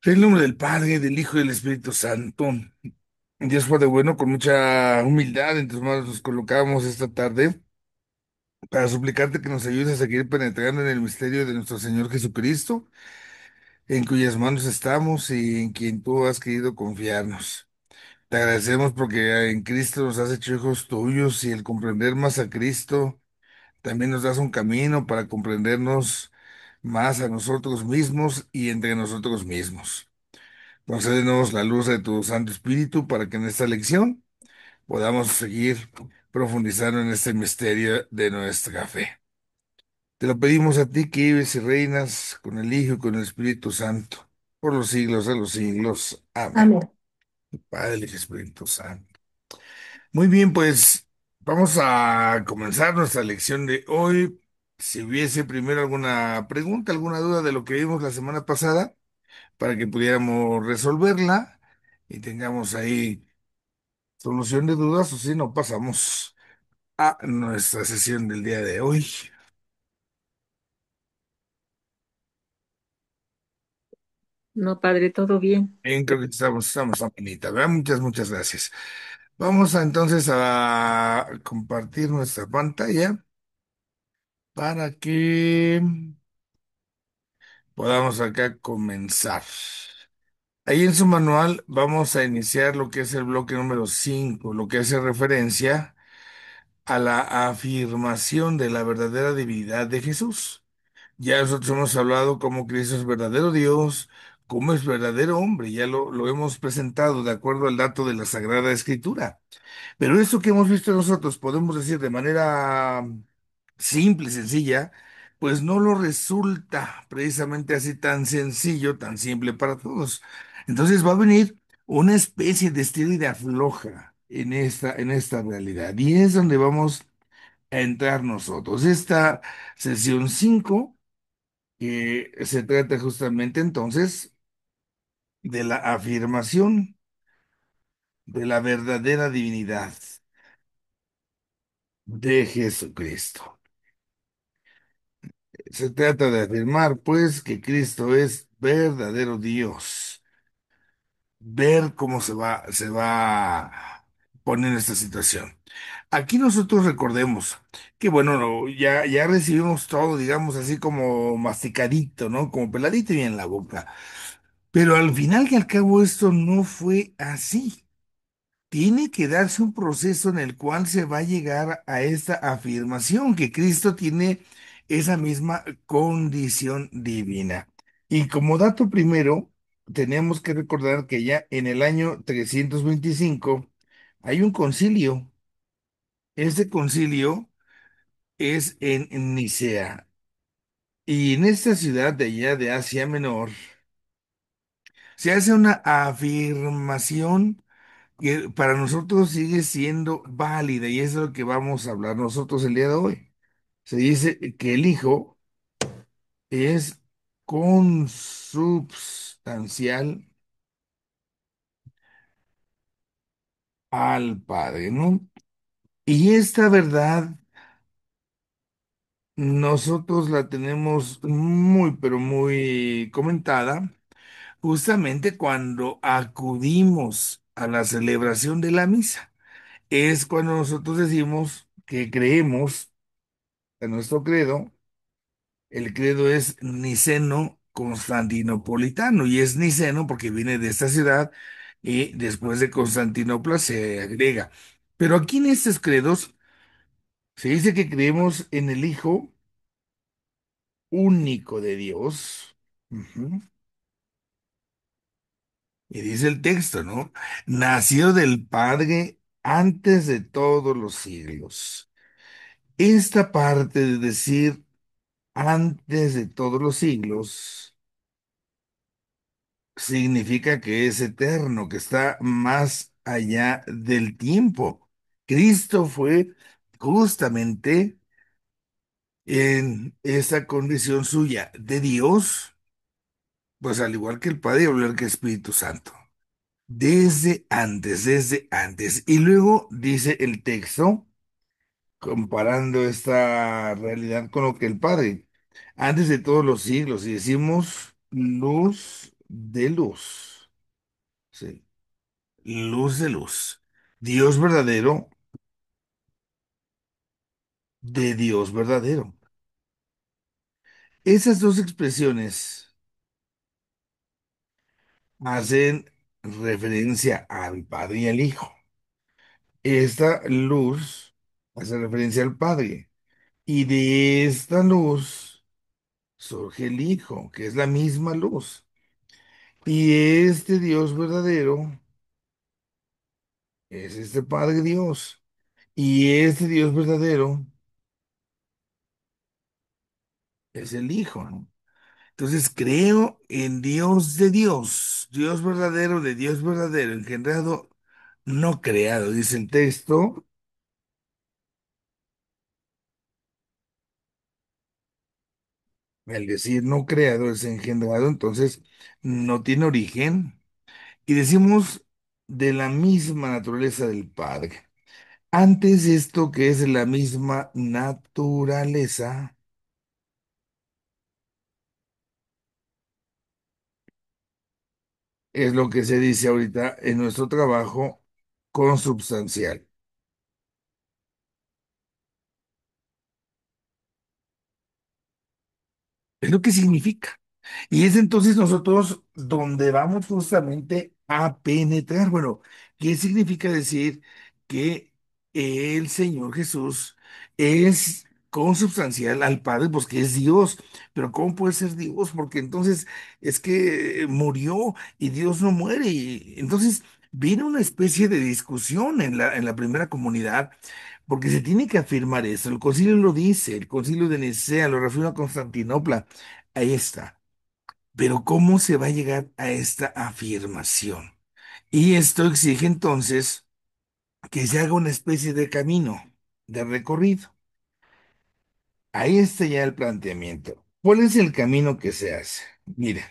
En el nombre del Padre, del Hijo y del Espíritu Santo. Dios Padre bueno, con mucha humildad en tus manos nos colocamos esta tarde para suplicarte que nos ayudes a seguir penetrando en el misterio de nuestro Señor Jesucristo, en cuyas manos estamos y en quien tú has querido confiarnos. Te agradecemos porque en Cristo nos has hecho hijos tuyos y el comprender más a Cristo también nos das un camino para comprendernos más a nosotros mismos y entre nosotros mismos. Concédenos la luz de tu Santo Espíritu para que en esta lección podamos seguir profundizando en este misterio de nuestra fe. Te lo pedimos a ti que vives y reinas con el Hijo y con el Espíritu Santo, por los siglos de los siglos. Amén. Amén. Padre y Espíritu Santo. Muy bien, pues vamos a comenzar nuestra lección de hoy. Si hubiese primero alguna pregunta, alguna duda de lo que vimos la semana pasada, para que pudiéramos resolverla y tengamos ahí solución de dudas, o si no, pasamos a nuestra sesión del día de hoy. No, padre, todo bien. Bien, creo que estamos amanita, ¿verdad? Muchas gracias. Vamos a, entonces a compartir nuestra pantalla para que podamos acá comenzar. Ahí en su manual vamos a iniciar lo que es el bloque número 5, lo que hace referencia a la afirmación de la verdadera divinidad de Jesús. Ya nosotros hemos hablado cómo Cristo es verdadero Dios, cómo es verdadero hombre, ya lo hemos presentado de acuerdo al dato de la Sagrada Escritura. Pero esto que hemos visto nosotros, podemos decir de manera simple y sencilla, pues no lo resulta precisamente así tan sencillo, tan simple para todos. Entonces va a venir una especie de estira y de afloja en esta realidad. Y es donde vamos a entrar nosotros. Esta sesión 5 que se trata justamente entonces de la afirmación de la verdadera divinidad de Jesucristo. Se trata de afirmar, pues, que Cristo es verdadero Dios. Ver cómo se va a poner en esta situación. Aquí nosotros recordemos que, bueno, ya recibimos todo, digamos así como masticadito, ¿no? Como peladito y en la boca. Pero al final y al cabo esto no fue así. Tiene que darse un proceso en el cual se va a llegar a esta afirmación que Cristo tiene esa misma condición divina. Y como dato primero, tenemos que recordar que ya en el año 325 hay un concilio. Este concilio es en Nicea. Y en esta ciudad de allá de Asia Menor se hace una afirmación que para nosotros sigue siendo válida y eso es lo que vamos a hablar nosotros el día de hoy. Se dice que el Hijo es consubstancial al Padre, ¿no? Y esta verdad nosotros la tenemos muy, pero muy comentada justamente cuando acudimos a la celebración de la misa. Es cuando nosotros decimos que creemos en nuestro credo. El credo es niceno-constantinopolitano y es niceno porque viene de esta ciudad y después de Constantinopla se agrega. Pero aquí en estos credos se dice que creemos en el Hijo único de Dios. Ujú. Y dice el texto, ¿no? Nació del Padre antes de todos los siglos. Esta parte de decir antes de todos los siglos significa que es eterno, que está más allá del tiempo. Cristo fue justamente en esa condición suya de Dios, pues al igual que el Padre, al igual que el Espíritu Santo. Desde antes. Y luego dice el texto, comparando esta realidad con lo que el Padre, antes de todos los siglos, y decimos luz. de luz. Sí, luz de luz. Dios verdadero de Dios verdadero. Esas dos expresiones hacen referencia al Padre y al Hijo. Esta luz hace referencia al Padre. Y de esta luz surge el Hijo, que es la misma luz. Y este Dios verdadero es este Padre Dios. Y este Dios verdadero es el Hijo, ¿no? Entonces creo en Dios verdadero de Dios verdadero, engendrado, no creado, dice el texto. Al decir no creado es engendrado, entonces no tiene origen. Y decimos de la misma naturaleza del Padre. Antes esto que es de la misma naturaleza, es lo que se dice ahorita en nuestro trabajo consubstancial. Es lo que significa. Y es entonces nosotros donde vamos justamente a penetrar. Bueno, ¿qué significa decir que el Señor Jesús es consubstancial al Padre? Pues que es Dios. Pero ¿cómo puede ser Dios? Porque entonces es que murió y Dios no muere. Y entonces viene una especie de discusión en la primera comunidad. Porque se tiene que afirmar eso. El concilio lo dice, el concilio de Nicea lo refiere a Constantinopla. Ahí está. Pero ¿cómo se va a llegar a esta afirmación? Y esto exige entonces que se haga una especie de camino, de recorrido. Ahí está ya el planteamiento. ¿Cuál es el camino que se hace? Mira,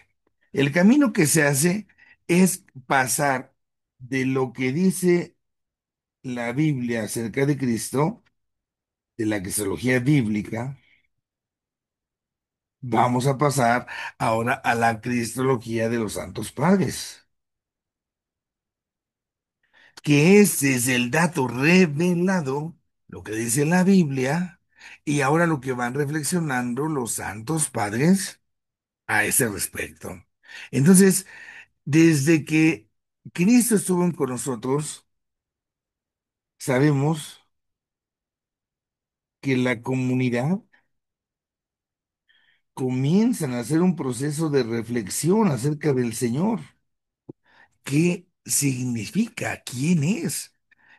el camino que se hace es pasar de lo que dice la Biblia acerca de Cristo, de la cristología bíblica. Vamos a pasar ahora a la cristología de los santos padres, que ese es el dato revelado, lo que dice la Biblia, y ahora lo que van reflexionando los santos padres a ese respecto. Entonces, desde que Cristo estuvo con nosotros, sabemos que la comunidad comienza a hacer un proceso de reflexión acerca del Señor. ¿Qué significa? ¿Quién es?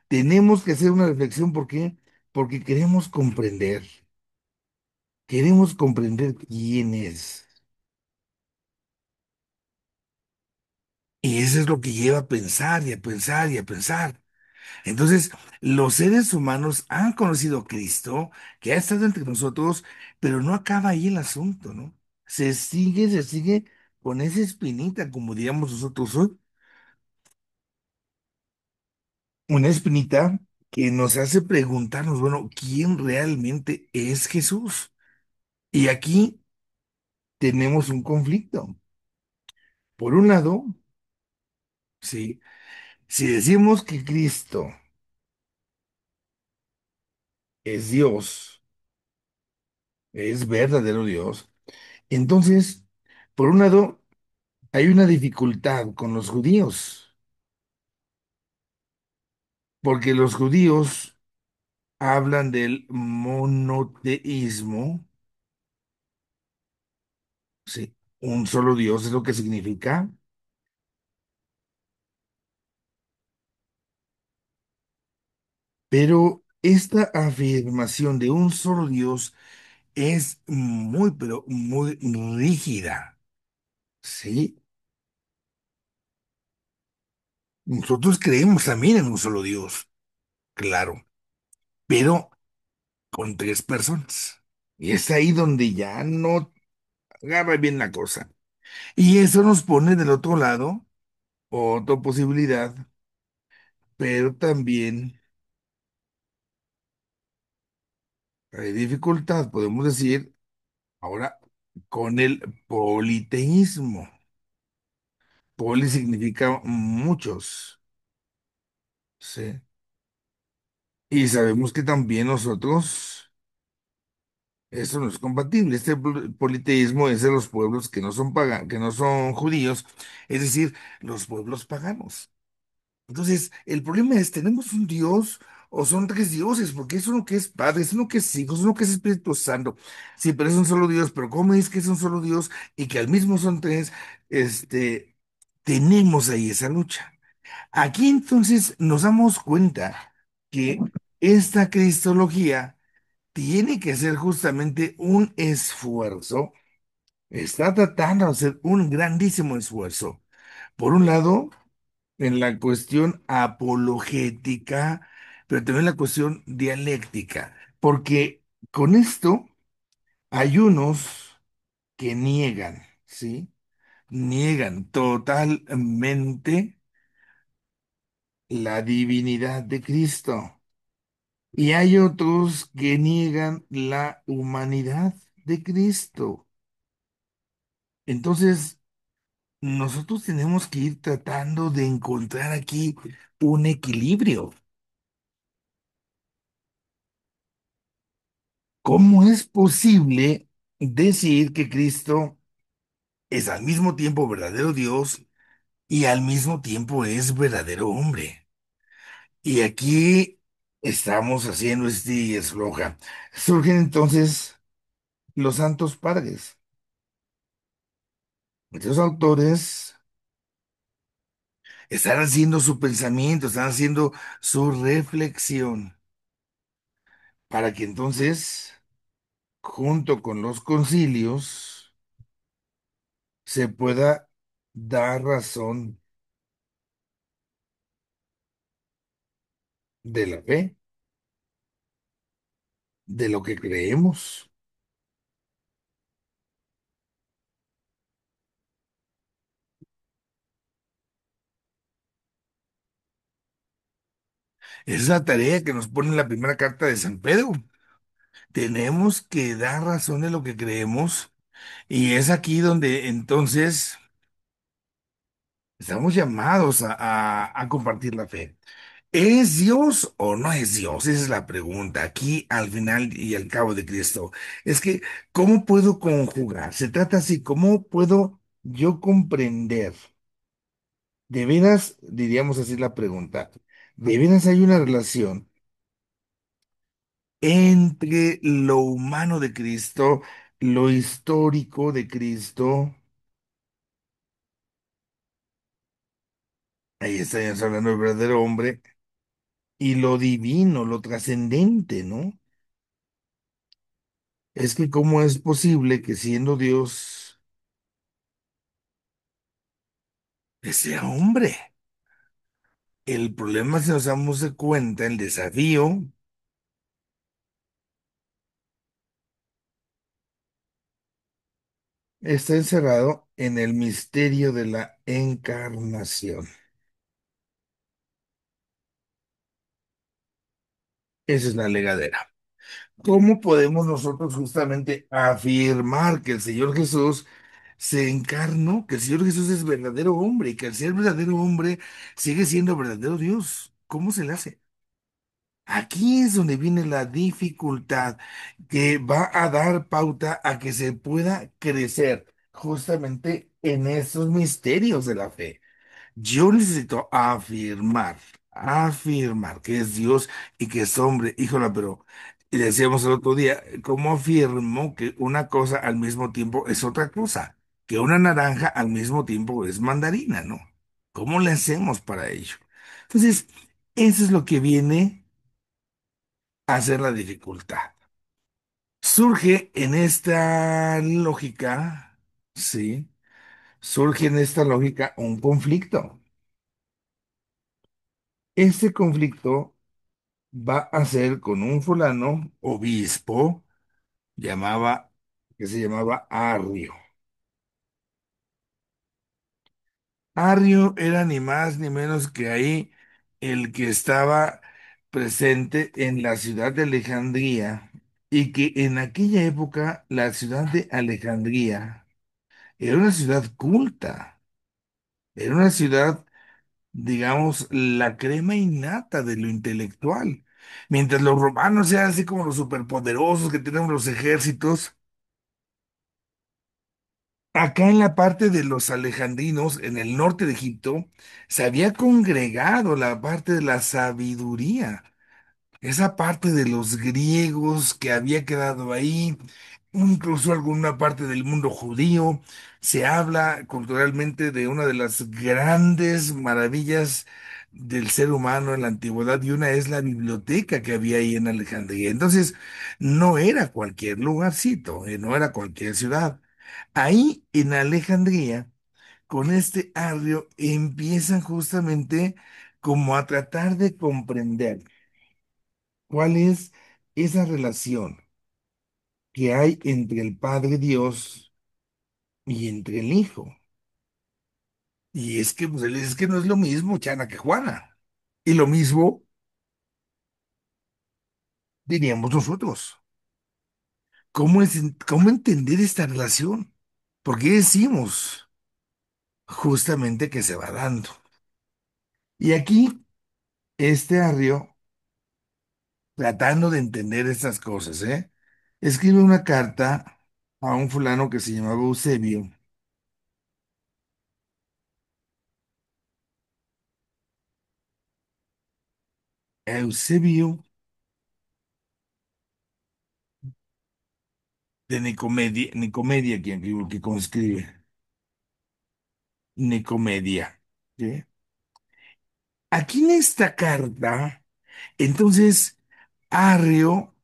Tenemos que hacer una reflexión. ¿Por qué? Porque queremos comprender quién es. Y eso es lo que lleva a pensar y a pensar y a pensar. Entonces, los seres humanos han conocido a Cristo, que ha estado entre nosotros, pero no acaba ahí el asunto, ¿no? Se sigue con esa espinita, como diríamos nosotros hoy, una espinita que nos hace preguntarnos, bueno, ¿quién realmente es Jesús? Y aquí tenemos un conflicto. Por un lado, sí, si decimos que Cristo es Dios, es verdadero Dios, entonces, por un lado, hay una dificultad con los judíos, porque los judíos hablan del monoteísmo, sí, un solo Dios es lo que significa, pero esta afirmación de un solo Dios es muy, pero muy rígida, ¿sí? Nosotros creemos también en un solo Dios, claro, pero con tres personas. Y es ahí donde ya no agarra bien la cosa. Y eso nos pone del otro lado otra posibilidad, pero también hay dificultad, podemos decir, ahora con el politeísmo. Poli significa muchos, ¿sí? Y sabemos que también nosotros, esto no es compatible. Este politeísmo es de los pueblos que no son que no son judíos, es decir, los pueblos paganos. Entonces, el problema es, ¿tenemos un Dios o son tres dioses? Porque es uno que es Padre, es uno que es Hijo, es uno que es Espíritu Santo. Sí, pero es un solo Dios. Pero ¿cómo es que es un solo Dios y que al mismo son tres? Este, tenemos ahí esa lucha. Aquí entonces nos damos cuenta que esta cristología tiene que ser justamente un esfuerzo, está tratando de hacer un grandísimo esfuerzo. Por un lado, en la cuestión apologética, pero también la cuestión dialéctica, porque con esto hay unos que niegan, ¿sí? Niegan totalmente la divinidad de Cristo. Y hay otros que niegan la humanidad de Cristo. Entonces, nosotros tenemos que ir tratando de encontrar aquí un equilibrio. ¿Cómo es posible decir que Cristo es al mismo tiempo verdadero Dios y al mismo tiempo es verdadero hombre? Y aquí estamos haciendo este eslogan. Surgen entonces los santos padres. Estos autores están haciendo su pensamiento, están haciendo su reflexión para que entonces, junto con los concilios, se pueda dar razón de la fe, de lo que creemos. Esa es la tarea que nos pone en la primera carta de San Pedro. Tenemos que dar razón de lo que creemos y es aquí donde entonces estamos llamados a compartir la fe. ¿Es Dios o no es Dios? Esa es la pregunta. Aquí al final y al cabo de Cristo. Es que, ¿cómo puedo conjugar? Se trata así, ¿cómo puedo yo comprender? De veras, diríamos así la pregunta, ¿de veras hay una relación entre lo humano de Cristo, lo histórico de Cristo? Ahí estaríamos hablando del verdadero hombre, y lo divino, lo trascendente, ¿no? Es que cómo es posible que siendo Dios, sea hombre. El problema, si nos damos de cuenta, el desafío está encerrado en el misterio de la encarnación. Esa es la legadera. ¿Cómo podemos nosotros justamente afirmar que el Señor Jesús se encarnó, que el Señor Jesús es verdadero hombre y que al ser verdadero hombre sigue siendo verdadero Dios? ¿Cómo se le hace? Aquí es donde viene la dificultad que va a dar pauta a que se pueda crecer justamente en esos misterios de la fe. Yo necesito afirmar que es Dios y que es hombre. Híjola, pero y decíamos el otro día, ¿cómo afirmo que una cosa al mismo tiempo es otra cosa? Que una naranja al mismo tiempo es mandarina, ¿no? ¿Cómo le hacemos para ello? Entonces, eso es lo que viene a ser la dificultad. Surge en esta lógica, sí, surge en esta lógica un conflicto. Este conflicto va a ser con un fulano obispo llamaba, que se llamaba Arrio. Arrio era ni más ni menos que ahí el que estaba presente en la ciudad de Alejandría y que en aquella época la ciudad de Alejandría era una ciudad culta. Era una ciudad, digamos, la crema innata de lo intelectual. Mientras los romanos eran así como los superpoderosos que tenemos los ejércitos, acá en la parte de los alejandrinos, en el norte de Egipto, se había congregado la parte de la sabiduría. Esa parte de los griegos que había quedado ahí, incluso alguna parte del mundo judío, se habla culturalmente de una de las grandes maravillas del ser humano en la antigüedad y una es la biblioteca que había ahí en Alejandría. Entonces, no era cualquier lugarcito, no era cualquier ciudad. Ahí en Alejandría, con este Arrio, empiezan justamente como a tratar de comprender. ¿Cuál es esa relación que hay entre el Padre Dios y entre el Hijo? Y es que, pues, él dice, es que no es lo mismo Chana que Juana. Y lo mismo diríamos nosotros. ¿Cómo entender esta relación? ¿Por qué decimos justamente que se va dando? Y aquí, este Arrio, tratando de entender estas cosas, escribe una carta a un fulano que se llamaba Eusebio. Eusebio de Nicomedia, que conscribe, Nicomedia. ¿Sí? Aquí en esta carta, entonces, Arrio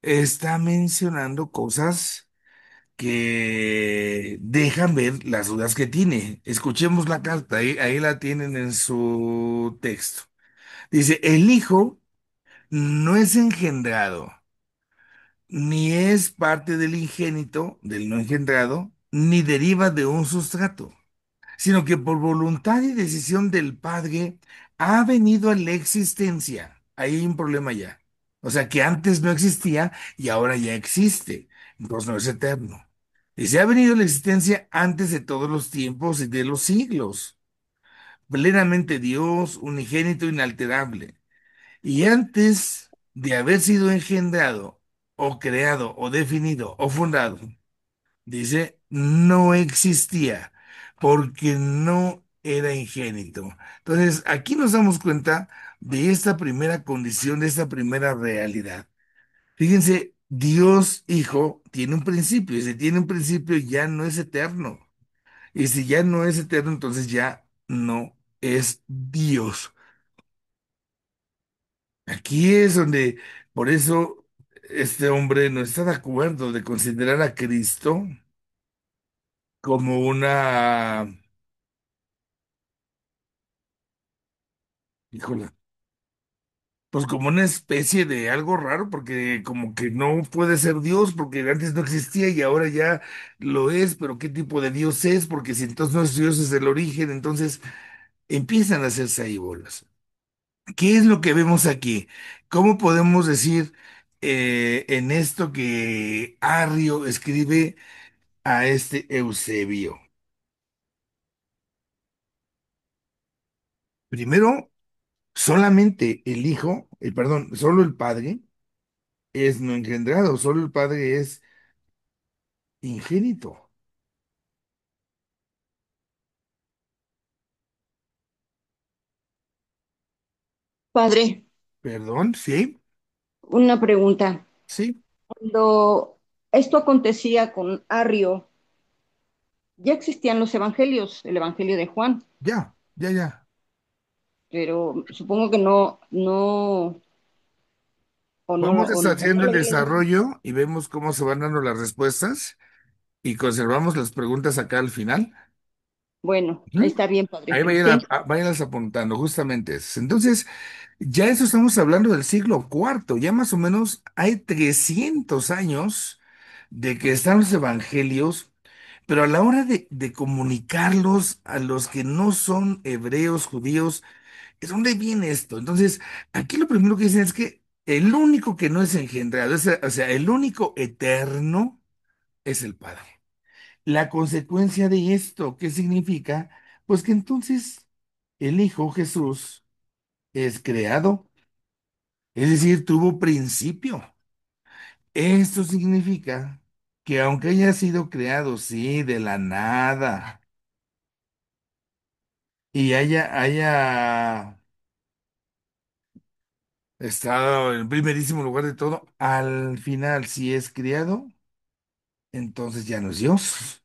está mencionando cosas que dejan ver las dudas que tiene. Escuchemos la carta, ahí la tienen en su texto. Dice, el Hijo no es engendrado, ni es parte del ingénito, del no engendrado, ni deriva de un sustrato, sino que por voluntad y decisión del Padre ha venido a la existencia. Ahí hay un problema ya. O sea, que antes no existía y ahora ya existe. Entonces no es eterno. Dice, ha venido a la existencia antes de todos los tiempos y de los siglos. Plenamente Dios, unigénito, inalterable. Y antes de haber sido engendrado, o creado, o definido, o fundado, dice, no existía porque no era ingénito. Entonces, aquí nos damos cuenta de esta primera condición, de esta primera realidad. Fíjense, Dios Hijo tiene un principio, y si tiene un principio ya no es eterno. Y si ya no es eterno, entonces ya no es Dios. Aquí es donde, por eso, este hombre no está de acuerdo de considerar a Cristo como una, híjole, pues como una especie de algo raro, porque como que no puede ser Dios, porque antes no existía y ahora ya lo es, pero ¿qué tipo de Dios es? Porque si entonces no es Dios es el origen, entonces empiezan a hacerse ahí bolas. ¿Qué es lo que vemos aquí? ¿Cómo podemos decir en esto que Arrio escribe a este Eusebio? Primero, solamente el Hijo, perdón, solo el Padre es no engendrado, solo el Padre es ingénito. Padre, Perdón, sí, una pregunta. sí, Cuando esto acontecía con Arrio, ya existían los evangelios, el evangelio de Juan, ya, ya, ya. pero supongo que no, Vamos o no haciendo lo el había leído. desarrollo y vemos cómo se van dando las respuestas y conservamos las preguntas acá al final. Bueno, Ujú. está bien, Ahí padre. Sí, váyanlas apuntando, justamente eso. Entonces, ya eso estamos hablando del siglo cuarto, ya más o menos hay 300 años de que están los evangelios, pero a la hora de comunicarlos a los que no son hebreos, judíos, ¿es dónde viene esto? Entonces, aquí lo primero que dicen es que el único que no es engendrado, o sea, el único eterno es el Padre. La consecuencia de esto, ¿qué significa? Pues que entonces el Hijo Jesús es creado, es decir, tuvo principio. Esto significa que aunque haya sido creado, sí, de la nada, y haya estado en el primerísimo lugar de todo, al final, si es criado, entonces ya no es Dios.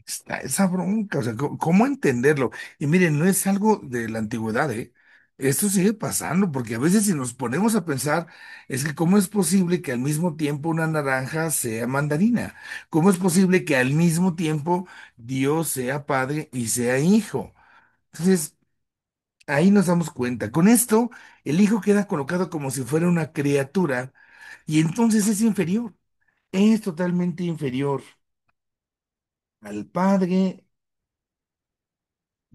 Está esa bronca, o sea, ¿cómo entenderlo? Y miren, no es algo de la antigüedad, ¿eh? Esto sigue pasando, porque a veces si nos ponemos a pensar, es que ¿cómo es posible que al mismo tiempo una naranja sea mandarina? ¿Cómo es posible que al mismo tiempo Dios sea padre y sea hijo? Entonces, ahí nos damos cuenta. Con esto, el hijo queda colocado como si fuera una criatura y entonces es inferior, es totalmente inferior al padre,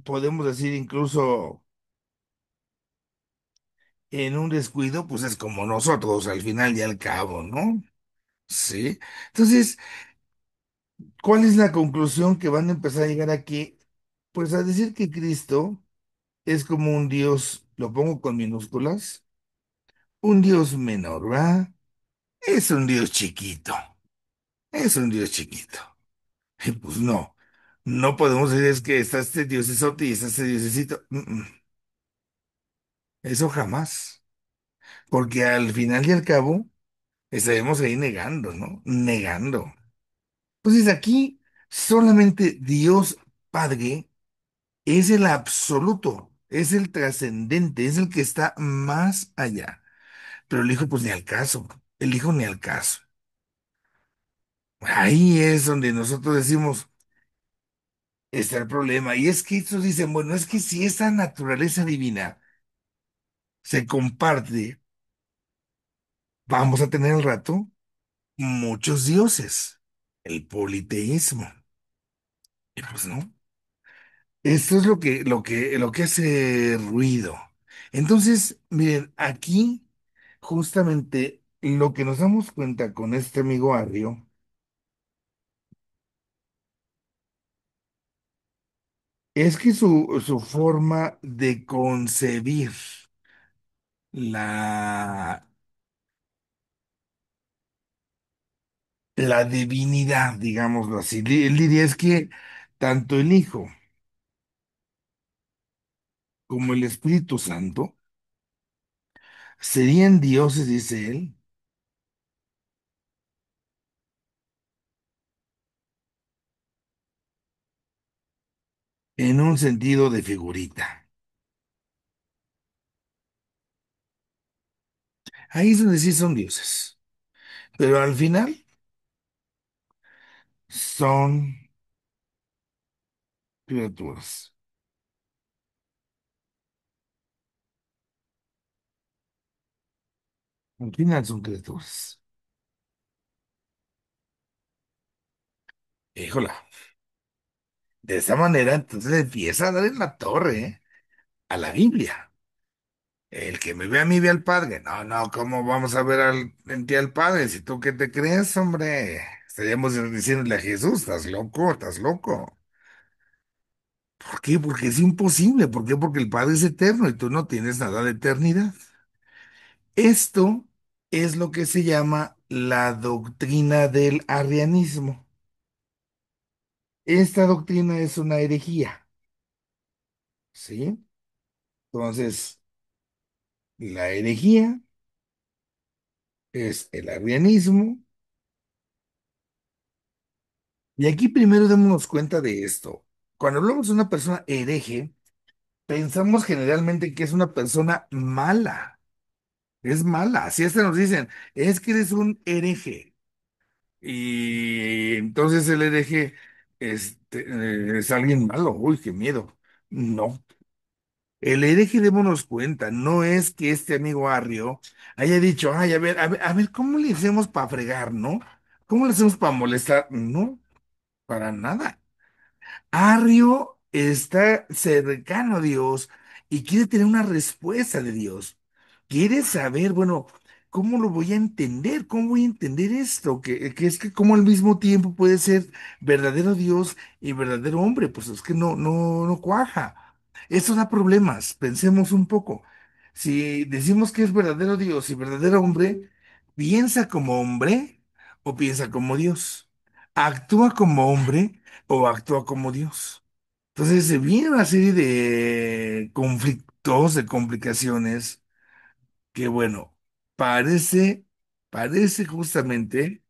podemos decir incluso en un descuido, pues es como nosotros al final y al cabo, ¿no? Sí. Entonces, ¿cuál es la conclusión que van a empezar a llegar aquí? Pues a decir que Cristo es como un Dios, lo pongo con minúsculas, un Dios menor, ¿va? Es un Dios chiquito, es un Dios chiquito. Y pues no, no podemos decir es que está este diosesote y está este diosecito. Eso jamás, porque al final y al cabo estaremos ahí negando, ¿no? Negando. Entonces aquí solamente Dios Padre es el absoluto, es el trascendente, es el que está más allá. Pero el Hijo pues ni al caso, el Hijo ni al caso. Ahí es donde nosotros decimos, está el problema. Y es que estos dicen, bueno, es que si esa naturaleza divina se comparte, vamos a tener al rato muchos dioses, el politeísmo. Y pues no. Esto es lo que hace ruido. Entonces, miren, aquí justamente lo que nos damos cuenta con este amigo Arrio es que su forma de concebir la, la divinidad, digámoslo así, él diría es que tanto el Hijo como el Espíritu Santo serían dioses, dice él, en un sentido de figurita. Ahí es donde sí son dioses. Pero al final son criaturas. Al final son criaturas. Híjola. De esa manera, entonces le empieza a dar en la torre, ¿eh? A la Biblia. El que me ve a mí ve al Padre. No, no, ¿cómo vamos a ver en ti al Padre? Si tú qué te crees, hombre. Estaríamos diciéndole a Jesús, ¿estás loco? ¿Estás loco? ¿Por qué? Porque es imposible. ¿Por qué? Porque el Padre es eterno y tú no tienes nada de eternidad. Esto es lo que se llama la doctrina del arrianismo. Esta doctrina es una herejía, ¿sí? Entonces, la herejía es el arrianismo. Y aquí primero démonos cuenta de esto. Cuando hablamos de una persona hereje, pensamos generalmente que es una persona mala. Es mala. Si hasta nos dicen, es que eres un hereje. Y entonces el hereje es alguien malo. Uy, qué miedo. No. El hereje, démonos cuenta, no es que este amigo Arrio haya dicho, ay, a ver, ¿cómo le hacemos para fregar, no? ¿Cómo le hacemos para molestar? No, para nada. Arrio está cercano a Dios y quiere tener una respuesta de Dios. Quiere saber, bueno, ¿cómo lo voy a entender? ¿Cómo voy a entender esto? Que es que como al mismo tiempo puede ser verdadero Dios y verdadero hombre, pues es que no cuaja. Esto da problemas. Pensemos un poco. Si decimos que es verdadero Dios y verdadero hombre, ¿piensa como hombre o piensa como Dios? ¿Actúa como hombre o actúa como Dios? Entonces se viene una serie de conflictos, de complicaciones que bueno, parece, parece justamente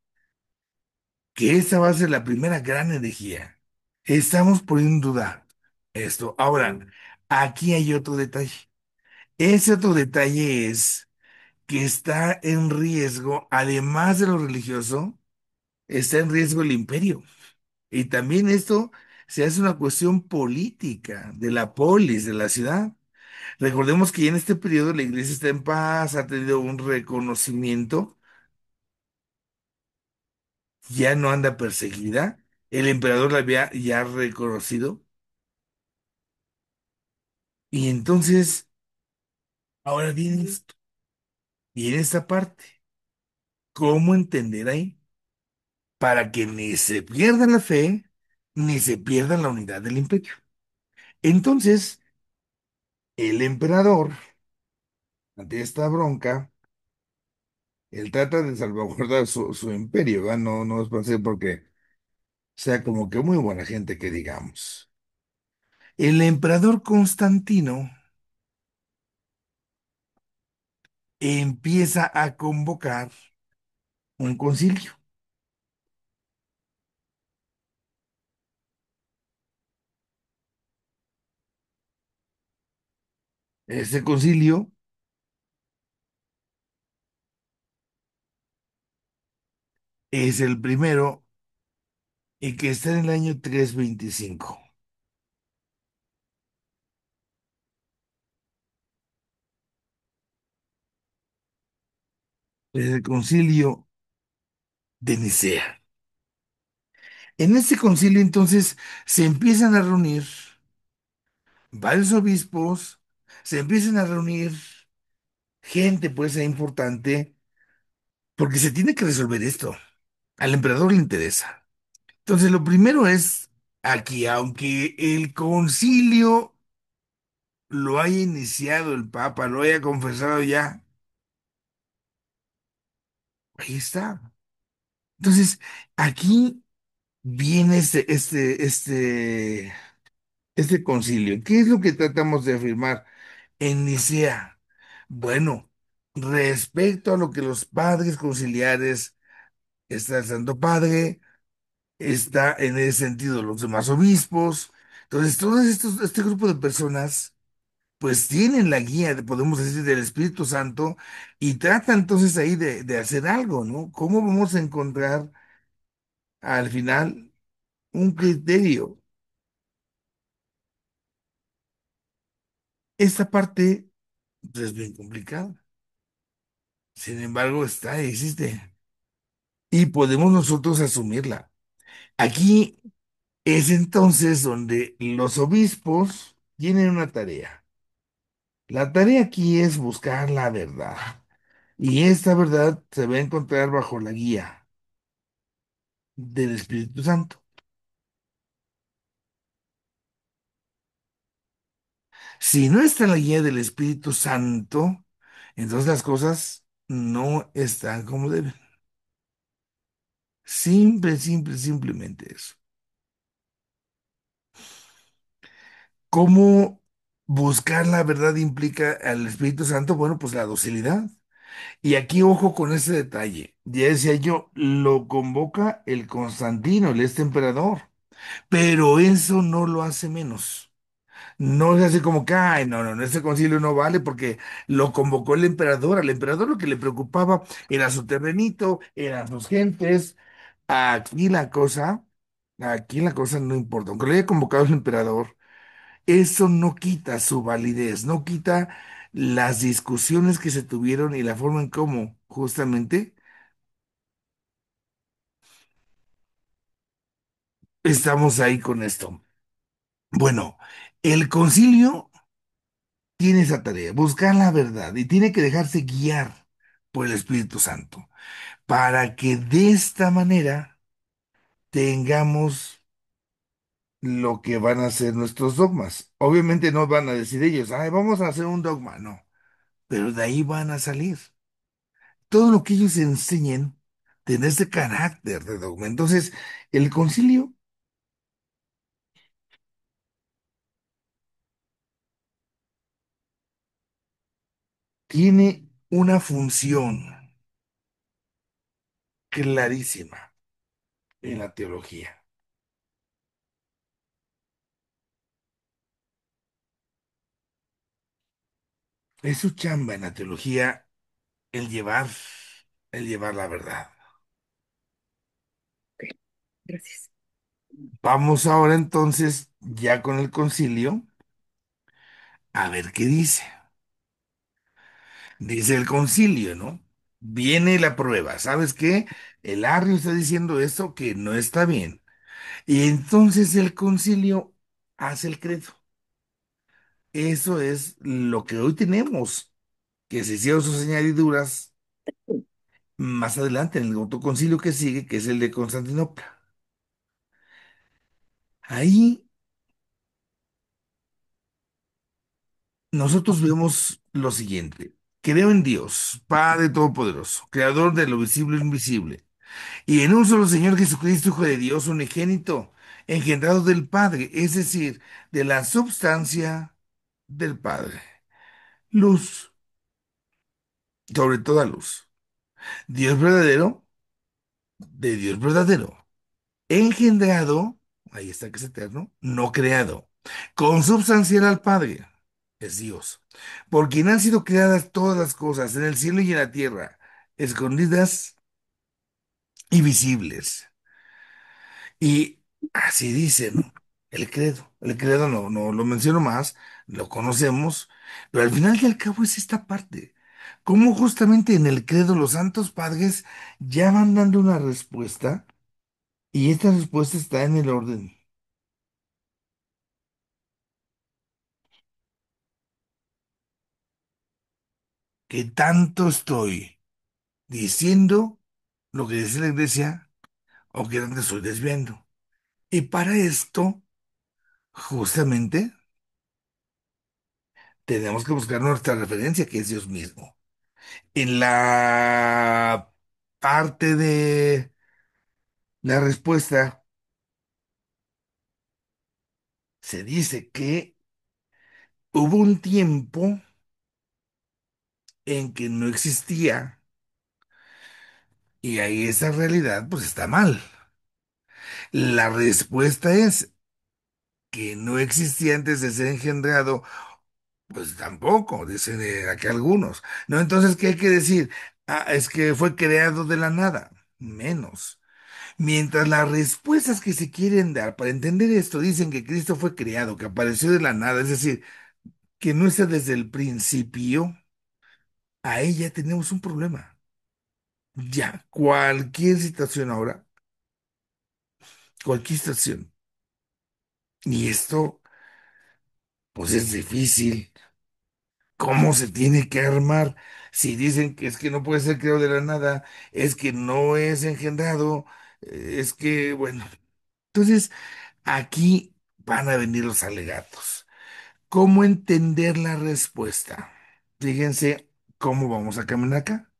que esta va a ser la primera gran herejía. Estamos poniendo en duda esto. Ahora, aquí hay otro detalle. Ese otro detalle es que está en riesgo, además de lo religioso, está en riesgo el imperio. Y también esto se hace una cuestión política de la polis, de la ciudad. Recordemos que ya en este periodo la iglesia está en paz, ha tenido un reconocimiento, ya no anda perseguida, el emperador la había ya reconocido, y entonces ahora viene esto, viene esta parte, ¿cómo entender ahí? Para que ni se pierda la fe, ni se pierda la unidad del imperio. Entonces, el emperador, ante esta bronca, él trata de salvaguardar su imperio, ¿verdad? No es para porque sea como que muy buena gente que digamos. El emperador Constantino empieza a convocar un concilio. Ese concilio es el primero y que está en el año 325. Es el concilio de Nicea. En este concilio entonces se empiezan a reunir varios obispos, se empiezan a reunir gente pues importante porque se tiene que resolver esto. Al emperador le interesa. Entonces lo primero es aquí, aunque el concilio lo haya iniciado el Papa, lo haya confesado ya, ahí está. Entonces, aquí viene este concilio. ¿Qué es lo que tratamos de afirmar en Nicea? Bueno, respecto a lo que los padres conciliares, está el Santo Padre, está en ese sentido los demás obispos. Entonces, este grupo de personas, pues tienen la guía, podemos decir, del Espíritu Santo y tratan entonces ahí de hacer algo, ¿no? ¿Cómo vamos a encontrar al final un criterio? Esta parte pues, es bien complicada. Sin embargo, está, existe. Y podemos nosotros asumirla. Aquí es entonces donde los obispos tienen una tarea. La tarea aquí es buscar la verdad. Y esta verdad se va a encontrar bajo la guía del Espíritu Santo. Si no está en la guía del Espíritu Santo, entonces las cosas no están como deben. Simplemente eso. ¿Cómo buscar la verdad implica al Espíritu Santo? Bueno, pues la docilidad. Y aquí ojo con ese detalle. Ya decía yo, lo convoca el Constantino, este emperador, pero eso no lo hace menos. No es así como que, ay, no, ese concilio no vale porque lo convocó el emperador. Al emperador lo que le preocupaba era su terrenito, eran sus gentes. Aquí la cosa, aquí la cosa no importa. Aunque lo haya convocado el emperador, eso no quita su validez, no quita las discusiones que se tuvieron y la forma en cómo justamente estamos ahí con esto. Bueno, el concilio tiene esa tarea, buscar la verdad y tiene que dejarse guiar por el Espíritu Santo, para que de esta manera tengamos lo que van a ser nuestros dogmas. Obviamente no van a decir ellos, ay, vamos a hacer un dogma, no, pero de ahí van a salir. Todo lo que ellos enseñen tiene ese carácter de dogma. Entonces, el concilio tiene una función clarísima en la teología. Es su chamba en la teología el llevar, el llevar la verdad. Ok, gracias. Vamos ahora entonces, ya con el concilio, a ver qué dice. Dice el concilio, ¿no? Viene la prueba. ¿Sabes qué? El Arrio está diciendo esto que no está bien. Y entonces el concilio hace el credo. Eso es lo que hoy tenemos, que se hicieron sus añadiduras más adelante en el otro concilio que sigue, que es el de Constantinopla. Ahí nosotros vemos lo siguiente. Creo en Dios, Padre Todopoderoso, Creador de lo visible e invisible, y en un solo Señor Jesucristo, Hijo de Dios, unigénito, engendrado del Padre, es decir, de la substancia del Padre. Luz, sobre toda luz. Dios verdadero, de Dios verdadero. Engendrado, ahí está que es eterno, no creado. Consubstancial al Padre, es Dios. Por quien han sido creadas todas las cosas en el cielo y en la tierra, escondidas y visibles. Y así dice, ¿no? El credo. El credo no lo menciono más, lo conocemos, pero al final y al cabo es esta parte. Cómo justamente en el credo los santos padres ya van dando una respuesta y esta respuesta está en el orden. Que tanto estoy diciendo lo que dice la iglesia o que tanto estoy desviando. Y para esto, justamente, tenemos que buscar nuestra referencia, que es Dios mismo. En la parte de la respuesta se dice que hubo un tiempo en que no existía y ahí esa realidad pues está mal. La respuesta es que no existía antes de ser engendrado, pues tampoco, dicen aquí algunos. No, entonces, ¿qué hay que decir? Ah, es que fue creado de la nada, menos. Mientras las respuestas que se quieren dar para entender esto dicen que Cristo fue creado, que apareció de la nada, es decir, que no está desde el principio, ahí ya tenemos un problema. Ya, cualquier situación ahora, cualquier situación. Y esto, pues es difícil. ¿Cómo se tiene que armar? Si dicen que es que no puede ser creado de la nada, es que no es engendrado, es que, bueno. Entonces, aquí van a venir los alegatos. ¿Cómo entender la respuesta? Fíjense cómo vamos a caminar acá.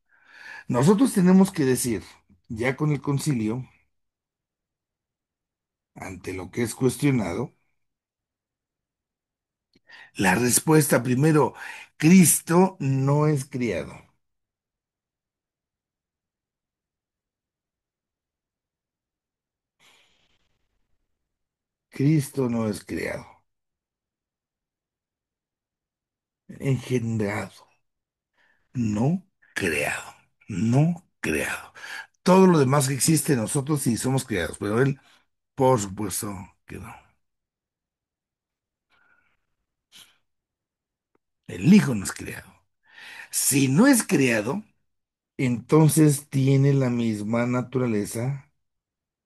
Nosotros tenemos que decir, ya con el concilio, ante lo que es cuestionado, la respuesta primero, Cristo no es criado. Cristo no es criado, engendrado, no creado, no creado. Todo lo demás que existe en nosotros sí somos creados, pero Él, por supuesto que no. El Hijo no es creado. Si no es creado, entonces tiene la misma naturaleza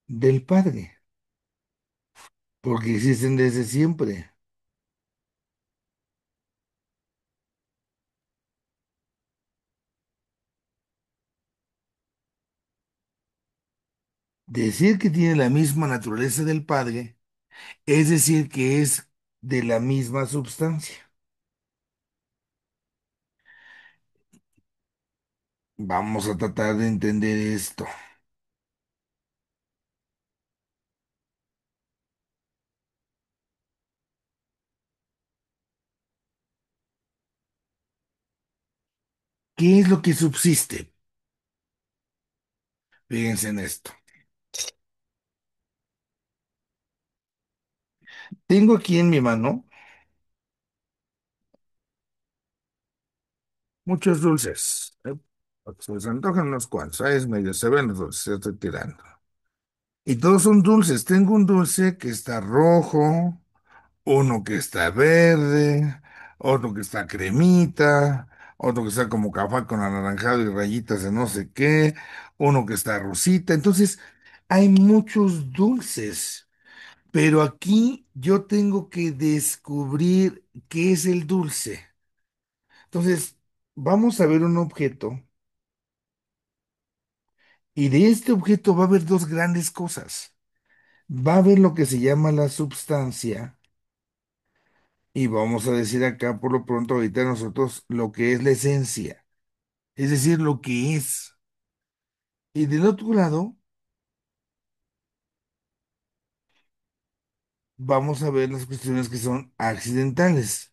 del Padre, porque existen desde siempre. Decir que tiene la misma naturaleza del Padre es decir que es de la misma substancia. Vamos a tratar de entender esto. ¿Qué es lo que subsiste? Fíjense en esto. Tengo aquí en mi mano muchos dulces. Porque se les antojan unos cuantos. Ahí es medio, se ven los dulces, ya estoy tirando. Y todos son dulces. Tengo un dulce que está rojo, uno que está verde, otro que está cremita, otro que está como café con anaranjado y rayitas de no sé qué, uno que está rosita. Entonces, hay muchos dulces, pero aquí yo tengo que descubrir qué es el dulce. Entonces, vamos a ver un objeto y de este objeto va a haber dos grandes cosas. Va a haber lo que se llama la substancia. Y vamos a decir acá por lo pronto ahorita nosotros lo que es la esencia, es decir, lo que es. Y del otro lado vamos a ver las cuestiones que son accidentales.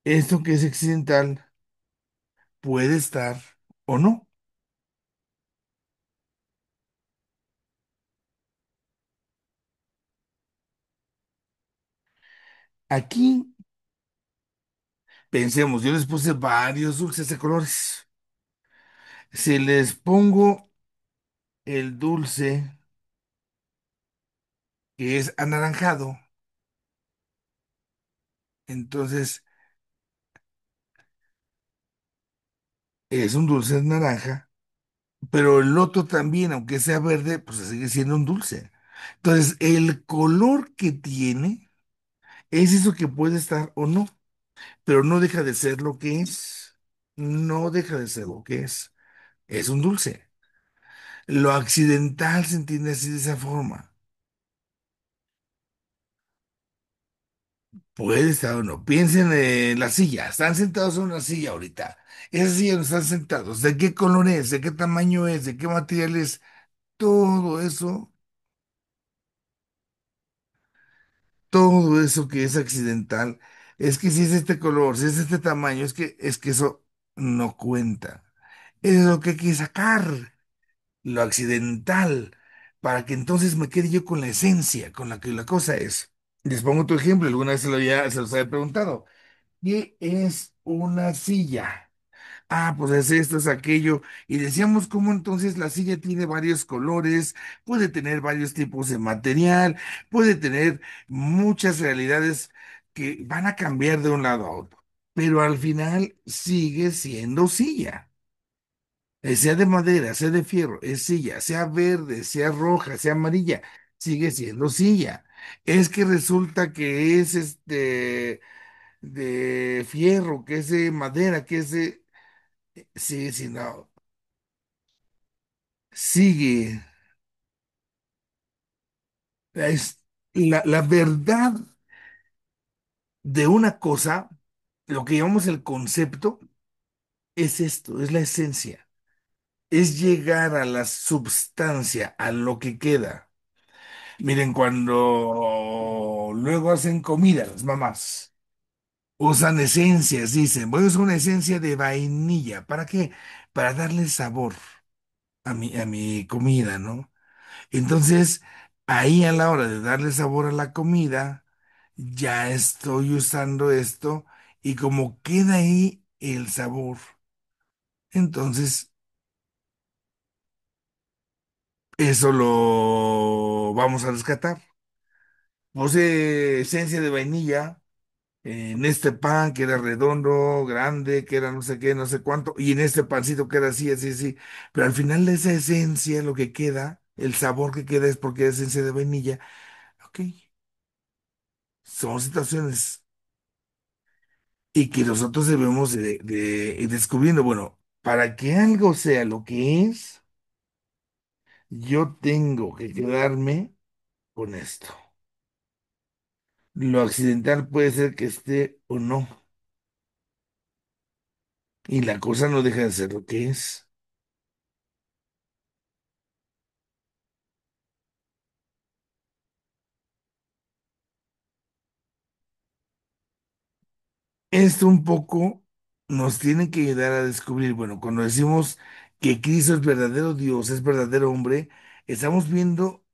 Esto que es accidental puede estar o no. Aquí pensemos, yo les puse varios dulces de colores. Si les pongo el dulce que es anaranjado, entonces es un dulce de naranja. Pero el otro también, aunque sea verde, pues sigue siendo un dulce. Entonces, el color que tiene es eso que puede estar o no, pero no deja de ser lo que es. No deja de ser lo que es. Es un dulce. Lo accidental se entiende así de esa forma. Puede estar o no. Piensen en la silla. Están sentados en una silla ahorita. Esa silla donde están sentados. ¿De qué color es? ¿De qué tamaño es? ¿De qué material es? Todo eso. Todo eso que es accidental, es que si es este color, si es este tamaño, es que eso no cuenta. Es lo que hay que sacar, lo accidental, para que entonces me quede yo con la esencia, con la que la cosa es. Les pongo otro ejemplo, alguna vez se los había preguntado. ¿Qué es una silla? Ah, pues es esto, es aquello. Y decíamos cómo entonces la silla tiene varios colores, puede tener varios tipos de material, puede tener muchas realidades que van a cambiar de un lado a otro. Pero al final sigue siendo silla. Sea de madera, sea de fierro, es silla, sea verde, sea roja, sea amarilla, sigue siendo silla. Es que resulta que es de fierro, que es de madera, que es de... Sí, sí, no. Sigue. Es la verdad de una cosa, lo que llamamos el concepto, es esto, es la esencia. Es llegar a la substancia, a lo que queda. Miren, cuando luego hacen comida, las mamás usan esencias, dicen, voy a usar una esencia de vainilla. ¿Para qué? Para darle sabor a mi comida, ¿no? Entonces, ahí a la hora de darle sabor a la comida, ya estoy usando esto y como queda ahí el sabor, entonces eso lo vamos a rescatar. Puse esencia de vainilla en este pan que era redondo, grande, que era no sé qué, no sé cuánto, y en este pancito que era así, así, así. Pero al final de esa esencia, lo que queda, el sabor que queda es porque es esencia de vainilla. Ok, son situaciones. y que nosotros debemos de ir descubriendo, bueno, para que algo sea lo que es, yo tengo que quedarme con esto. Lo accidental puede ser que esté o no, y la cosa no deja de ser lo que es. Esto un poco nos tiene que ayudar a descubrir, bueno, cuando decimos que Cristo es verdadero Dios, es verdadero hombre, estamos viendo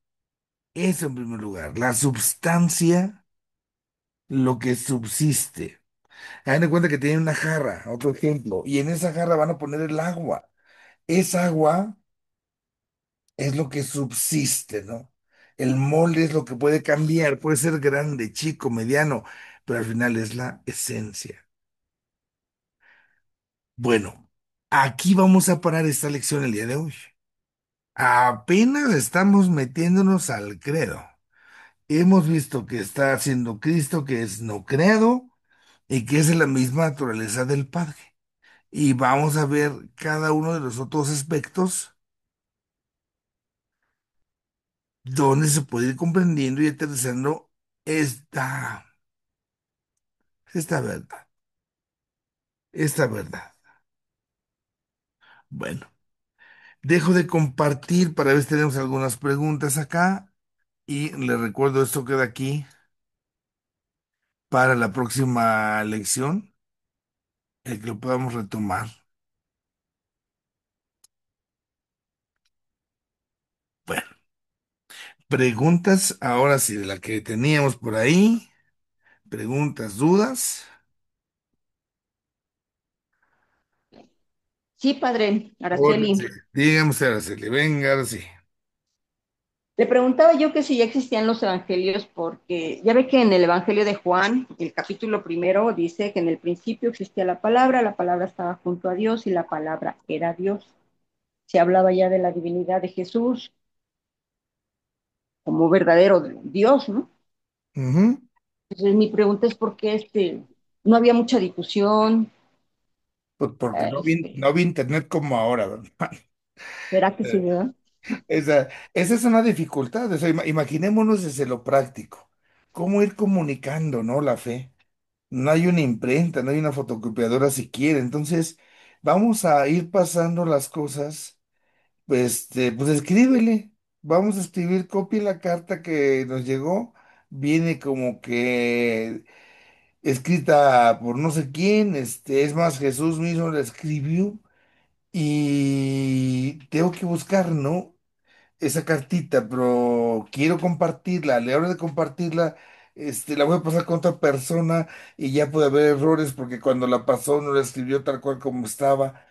eso en primer lugar, la substancia, lo que subsiste. Hagan de cuenta que tienen una jarra, otro ejemplo, y en esa jarra van a poner el agua. Esa agua es lo que subsiste, ¿no? El molde es lo que puede cambiar, puede ser grande, chico, mediano, pero al final es la esencia. Bueno, aquí vamos a parar esta lección el día de hoy. Apenas estamos metiéndonos al credo. Hemos visto que está haciendo Cristo, que es no creado y que es de la misma naturaleza del Padre. Y vamos a ver cada uno de los otros aspectos donde se puede ir comprendiendo y aterrizando esta, esta verdad, esta verdad. Bueno, dejo de compartir para ver si tenemos algunas preguntas acá y le recuerdo esto queda aquí para la próxima lección, el que lo podamos retomar. Bueno, preguntas ahora sí de la que teníamos por ahí, preguntas, dudas. Sí, padre, Ahora sí, Araceli. dígame, Araceli, venga, ahora sí. Le preguntaba yo que si ya existían los evangelios, porque ya ve que en el Evangelio de Juan, el capítulo primero, dice que en el principio existía la palabra estaba junto a Dios y la palabra era Dios. Se hablaba ya de la divinidad de Jesús como verdadero Dios, ¿no? Ujú. Entonces mi pregunta es por qué no había mucha difusión, Pues porque este, no había internet como ahora, ¿verdad? ¿será que sí, verdad? Esa es una dificultad. O sea, imaginémonos desde lo práctico. ¿Cómo ir comunicando, no? La fe. No hay una imprenta, no hay una fotocopiadora siquiera. Entonces, vamos a ir pasando las cosas. Pues escríbele. Vamos a escribir, copie la carta que nos llegó. Viene como que escrita por no sé quién. Es más, Jesús mismo la escribió. Y tengo que buscar, ¿no? Esa cartita, pero quiero compartirla. A la hora de compartirla, la voy a pasar con otra persona y ya puede haber errores porque cuando la pasó no la escribió tal cual como estaba.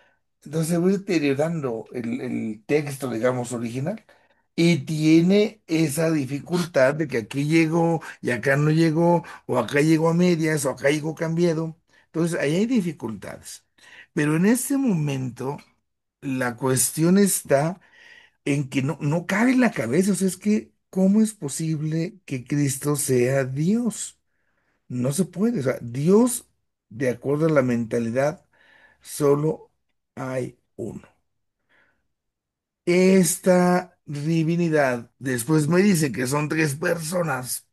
Entonces voy deteriorando el texto, digamos, original. Y tiene esa dificultad de que aquí llegó y acá no llegó, o acá llegó a medias, o acá llegó cambiado. Entonces ahí hay dificultades. Pero en este momento, la cuestión está en que no cabe en la cabeza. O sea, es que, ¿cómo es posible que Cristo sea Dios? No se puede. O sea, Dios, de acuerdo a la mentalidad, solo hay uno. Esta divinidad, después me dicen que son tres personas.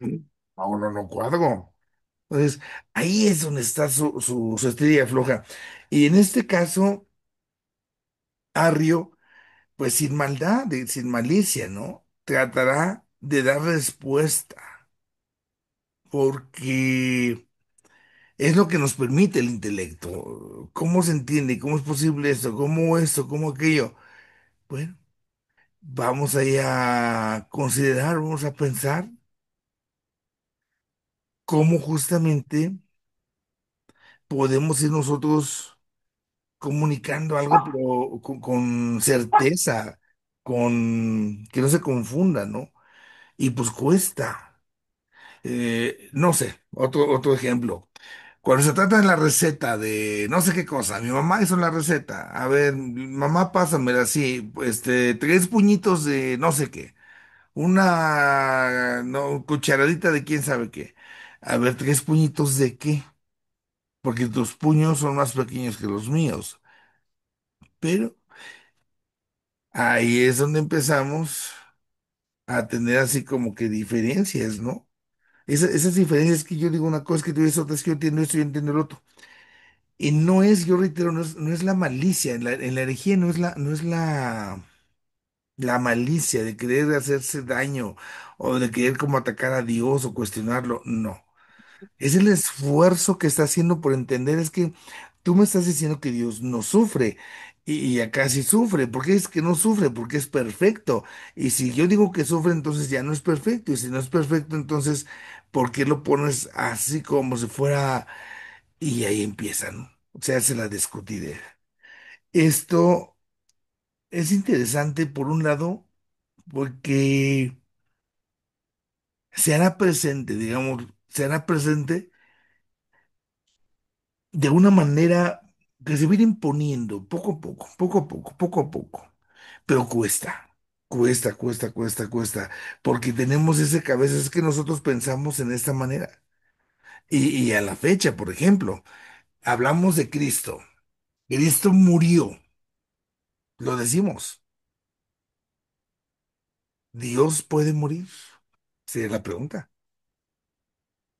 ¿Mm? Ahora no cuadro. Entonces, ahí es donde está su estrella floja. Y en este caso, Arrio, pues sin maldad, sin malicia, ¿no? Tratará de dar respuesta, porque es lo que nos permite el intelecto. ¿Cómo se entiende? ¿Cómo es posible esto? ¿Cómo esto? ¿Cómo aquello? Bueno, vamos ahí a considerar, vamos a pensar cómo justamente podemos ir nosotros comunicando algo, pero con certeza, con que no se confunda, ¿no? Y pues cuesta. No sé, otro ejemplo. Cuando se trata de la receta de no sé qué cosa, mi mamá hizo la receta. A ver, mamá, pásamela así, tres puñitos de no sé qué, una no, cucharadita de quién sabe qué. A ver, tres puñitos de qué. porque tus puños son más pequeños que los míos. Pero ahí es donde empezamos a tener así como que diferencias, ¿no? Esas diferencias que yo digo una cosa, que tú dices otra, es que yo entiendo esto y yo entiendo el otro. Y no es, yo reitero, no es la malicia, en la herejía no es la malicia de querer hacerse daño o de querer como atacar a Dios o cuestionarlo, no. Es el esfuerzo que está haciendo por entender, es que tú me estás diciendo que Dios no sufre y acá sí sufre. ¿Por qué es que no sufre? Porque es perfecto. Y si yo digo que sufre, entonces ya no es perfecto. Y si no es perfecto, entonces, ¿por qué lo pones así como si fuera? Y ahí empieza, ¿no? O sea, se la discutiré. Esto es interesante por un lado, porque se hará presente, digamos, se hará presente de una manera que se va a ir imponiendo poco a poco, poco a poco, poco a poco. Pero cuesta, porque tenemos ese cabeza, es que nosotros pensamos en esta manera. Y a la fecha, por ejemplo, hablamos de Cristo. Cristo murió, lo decimos. ¿Dios puede morir? Sería la pregunta.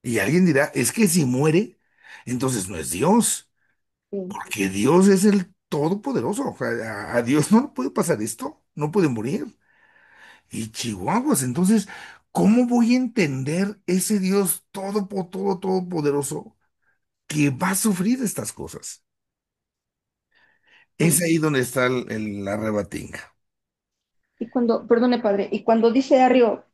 Y alguien dirá, es que si muere, entonces no es Dios, Sí. porque Dios es el Todopoderoso. O sea, a Dios no le puede pasar esto, no puede morir. Y chihuahuas, entonces, ¿cómo voy a entender ese Dios todopoderoso que va a sufrir estas cosas? Es Sí. ahí donde está la rebatinga. Y cuando, perdone, padre, y cuando dice Arrio,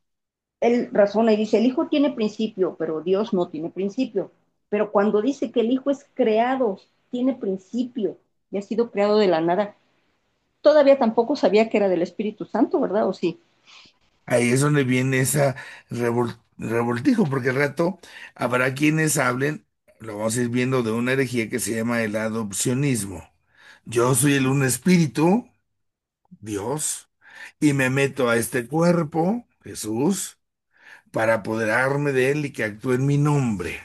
él razona y dice, el Hijo tiene principio, pero Dios no tiene principio. Pero cuando dice que el Hijo es creado, tiene principio y ha sido creado de la nada, todavía tampoco sabía que era del Espíritu Santo, ¿verdad? ¿O sí? Ahí es donde viene esa revoltijo, porque al rato habrá quienes hablen, lo vamos a ir viendo, de una herejía que se llama el adopcionismo. Yo soy el un espíritu, Dios, y me meto a este cuerpo, Jesús, para apoderarme de él y que actúe en mi nombre.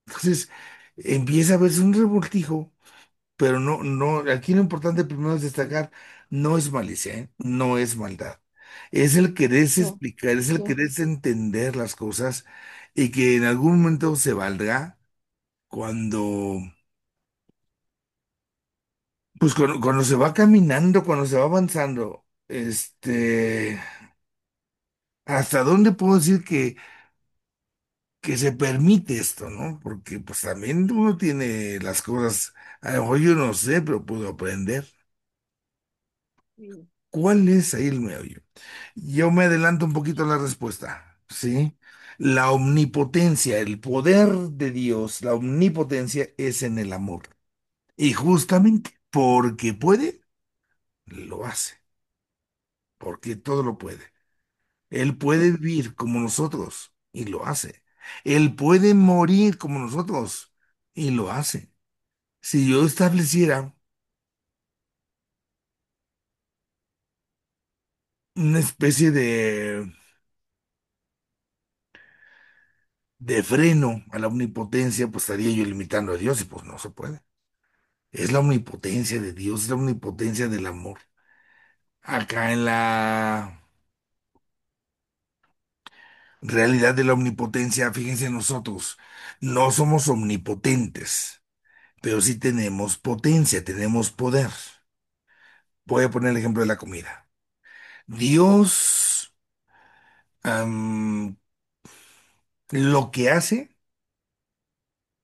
Entonces, empieza a verse un revoltijo, pero aquí lo importante primero es destacar, no es malicia, ¿eh? No es maldad. Es el quererse No, explicar, es el sí, quererse entender las cosas y que en algún momento se valdrá cuando, pues cuando se va caminando, cuando se va avanzando, ¿hasta dónde puedo decir que se permite esto, ¿no? Porque pues también uno tiene las cosas, a lo mejor yo no sé, pero puedo aprender. sí, ¿Cuál es ahí el meollo? Yo me adelanto un poquito a la respuesta, ¿sí? La omnipotencia, el poder de Dios, la omnipotencia es en el amor. Y justamente porque puede, lo hace, porque todo lo puede. Él puede sí, vivir como nosotros y lo hace. Él puede morir como nosotros y lo hace. Si yo estableciera una especie de freno a la omnipotencia, pues estaría yo limitando a Dios y pues no se puede. Es la omnipotencia de Dios, es la omnipotencia del amor. Acá en la realidad de la omnipotencia, fíjense nosotros, no somos omnipotentes, pero sí tenemos potencia, tenemos poder. Voy a poner el ejemplo de la comida. Dios, am, lo que hace,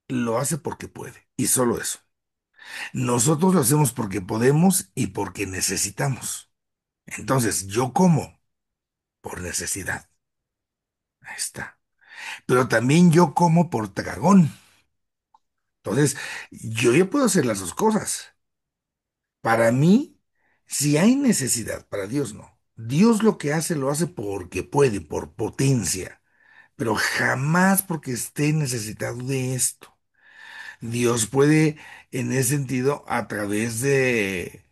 lo hace porque puede, y solo eso. Nosotros lo hacemos porque podemos y porque necesitamos. Entonces, yo como por necesidad. Ahí está. Pero también yo como por tragón. Entonces, yo ya puedo hacer las dos cosas. Para mí, si hay necesidad, para Dios no. Dios lo que hace lo hace porque puede, por potencia, pero jamás porque esté necesitado de esto. Dios puede, en ese sentido, a través de,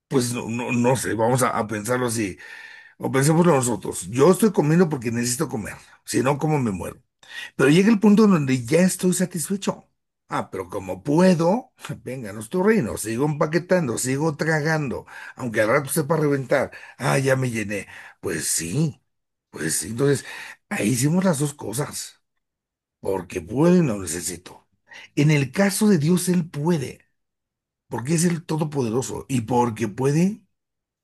pues no sé, vamos a pensarlo así. O pensémoslo nosotros, yo estoy comiendo porque necesito comer, si no, ¿cómo me muero? Pero llega el punto donde ya estoy satisfecho. Ah, pero como puedo, venga, no es tu reino, sigo empaquetando, sigo tragando, aunque al rato sepa reventar. Ah, ya me llené. Pues sí, pues sí. Entonces, ahí hicimos las dos cosas, porque puedo y no necesito. En el caso de Dios, Él puede, porque es el Todopoderoso, y porque puede,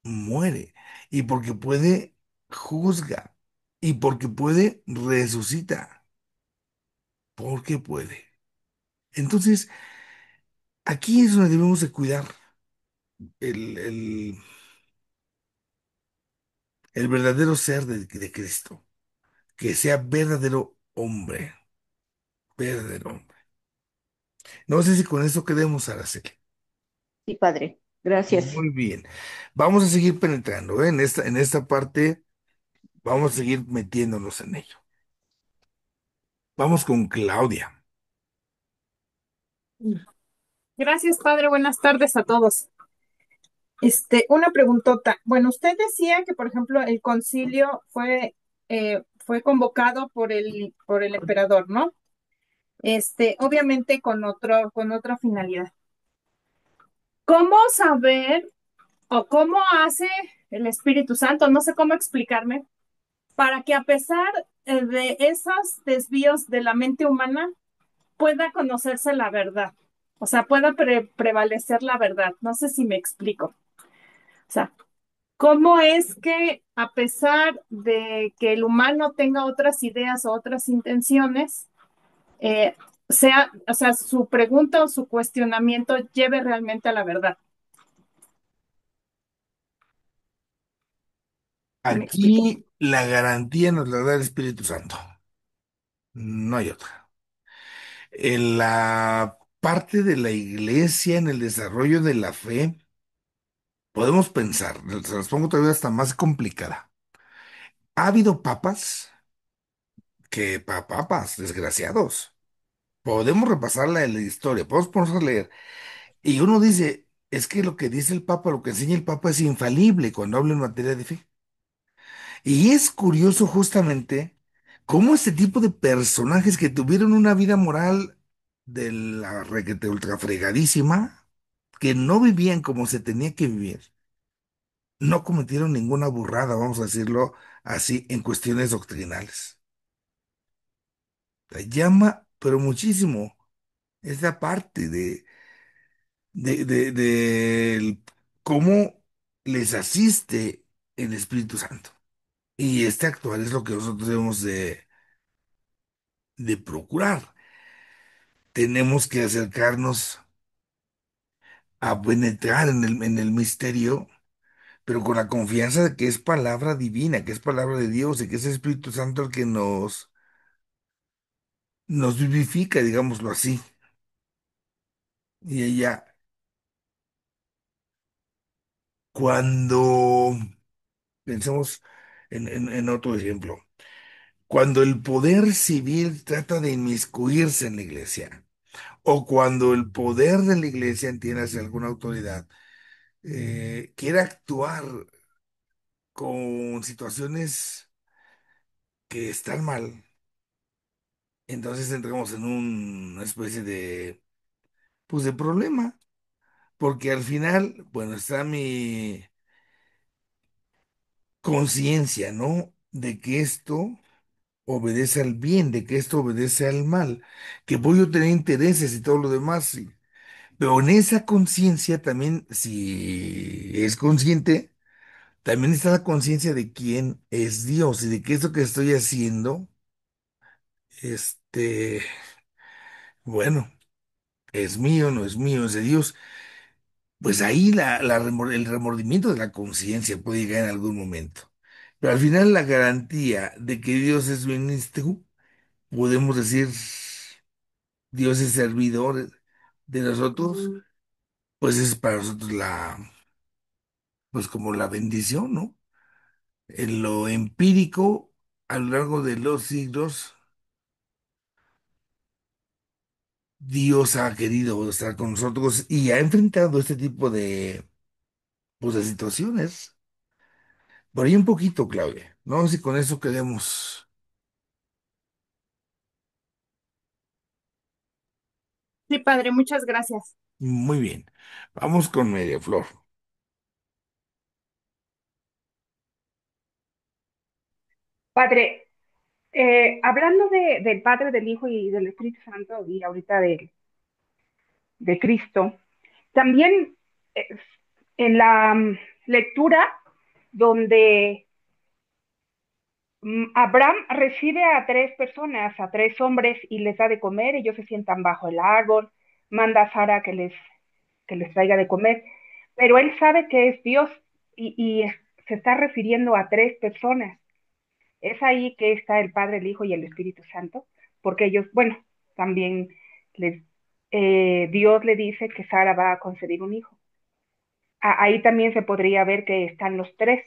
muere, y porque puede, juzga, y porque puede, resucita, porque puede. Entonces, aquí es donde debemos de cuidar el, el- el verdadero ser de Cristo, que sea verdadero hombre, verdadero hombre. No sé si con eso quedemos, Araceli. Sí, padre. Gracias. Muy bien. Vamos a seguir penetrando, ¿eh? En esta parte, vamos a seguir metiéndonos en ello. Vamos con Claudia. Gracias, padre. Buenas tardes a todos. Una preguntota. Bueno, usted decía que, por ejemplo, el concilio fue convocado por el emperador, ¿no? Obviamente con otra finalidad. ¿Cómo saber o cómo hace el Espíritu Santo? No sé cómo explicarme, para que a pesar de esos desvíos de la mente humana, pueda conocerse la verdad. O sea, pueda prevalecer la verdad. No sé si me explico. O sea, ¿cómo es que a pesar de que el humano tenga otras ideas o otras intenciones, eh, o sea, su pregunta o su cuestionamiento lleve realmente a la verdad? ¿Sí me expliqué? Aquí la garantía nos la da el Espíritu Santo. No hay otra. En la parte de la iglesia, en el desarrollo de la fe, podemos pensar, se las pongo todavía hasta más complicada. Ha habido papas papas, desgraciados. Podemos repasar la historia, podemos ponernos a leer. Y uno dice, es que lo que dice el Papa, lo que enseña el Papa es infalible cuando habla en materia de fe. Y es curioso justamente cómo este tipo de personajes que tuvieron una vida moral de la requete ultra fregadísima, que no vivían como se tenía que vivir, no cometieron ninguna burrada, vamos a decirlo así, en cuestiones doctrinales. La llama, pero muchísimo, esa parte del cómo les asiste el Espíritu Santo. Y este actual es lo que nosotros debemos de procurar. Tenemos que acercarnos a penetrar en el misterio, pero con la confianza de que es palabra divina, que es palabra de Dios y que es el Espíritu Santo el que nos vivifica, digámoslo así. Y ella, cuando pensemos en otro ejemplo, cuando el poder civil trata de inmiscuirse en la iglesia, o cuando el poder de la iglesia, entiéndase alguna autoridad, quiere actuar con situaciones que están mal, entonces entramos en una especie pues de problema, porque al final, bueno, está mi conciencia, ¿no? De que esto obedece al bien, de que esto obedece al mal, que voy a tener intereses y todo lo demás, sí. Pero en esa conciencia también, si es consciente, también está la conciencia de quién es Dios y de que esto que estoy haciendo, este, bueno, es mío, no es mío, es de Dios. Pues ahí el remordimiento de la conciencia puede llegar en algún momento. Pero al final la garantía de que Dios es ministro, podemos decir, Dios es servidor de nosotros, pues es para nosotros pues como la bendición, ¿no? En lo empírico, a lo largo de los siglos, Dios ha querido estar con nosotros y ha enfrentado este tipo pues, de situaciones. Por ahí un poquito, Claudia. No sé si con eso quedemos Sí, padre, muchas gracias. muy bien. Vamos con media flor. Padre, hablando del Padre, del Hijo y del Espíritu Santo, y ahorita de Cristo, también eh, en la lectura donde Abraham recibe a tres personas, a tres hombres, y les da de comer, ellos se sientan bajo el árbol, manda a Sara que les traiga de comer, pero él sabe que es Dios y se está refiriendo a tres personas. Es ahí que está el Padre, el Hijo y el Espíritu Santo, porque ellos, bueno, también les, Dios le dice que Sara va a concebir un hijo. Ahí también se podría ver que están los tres.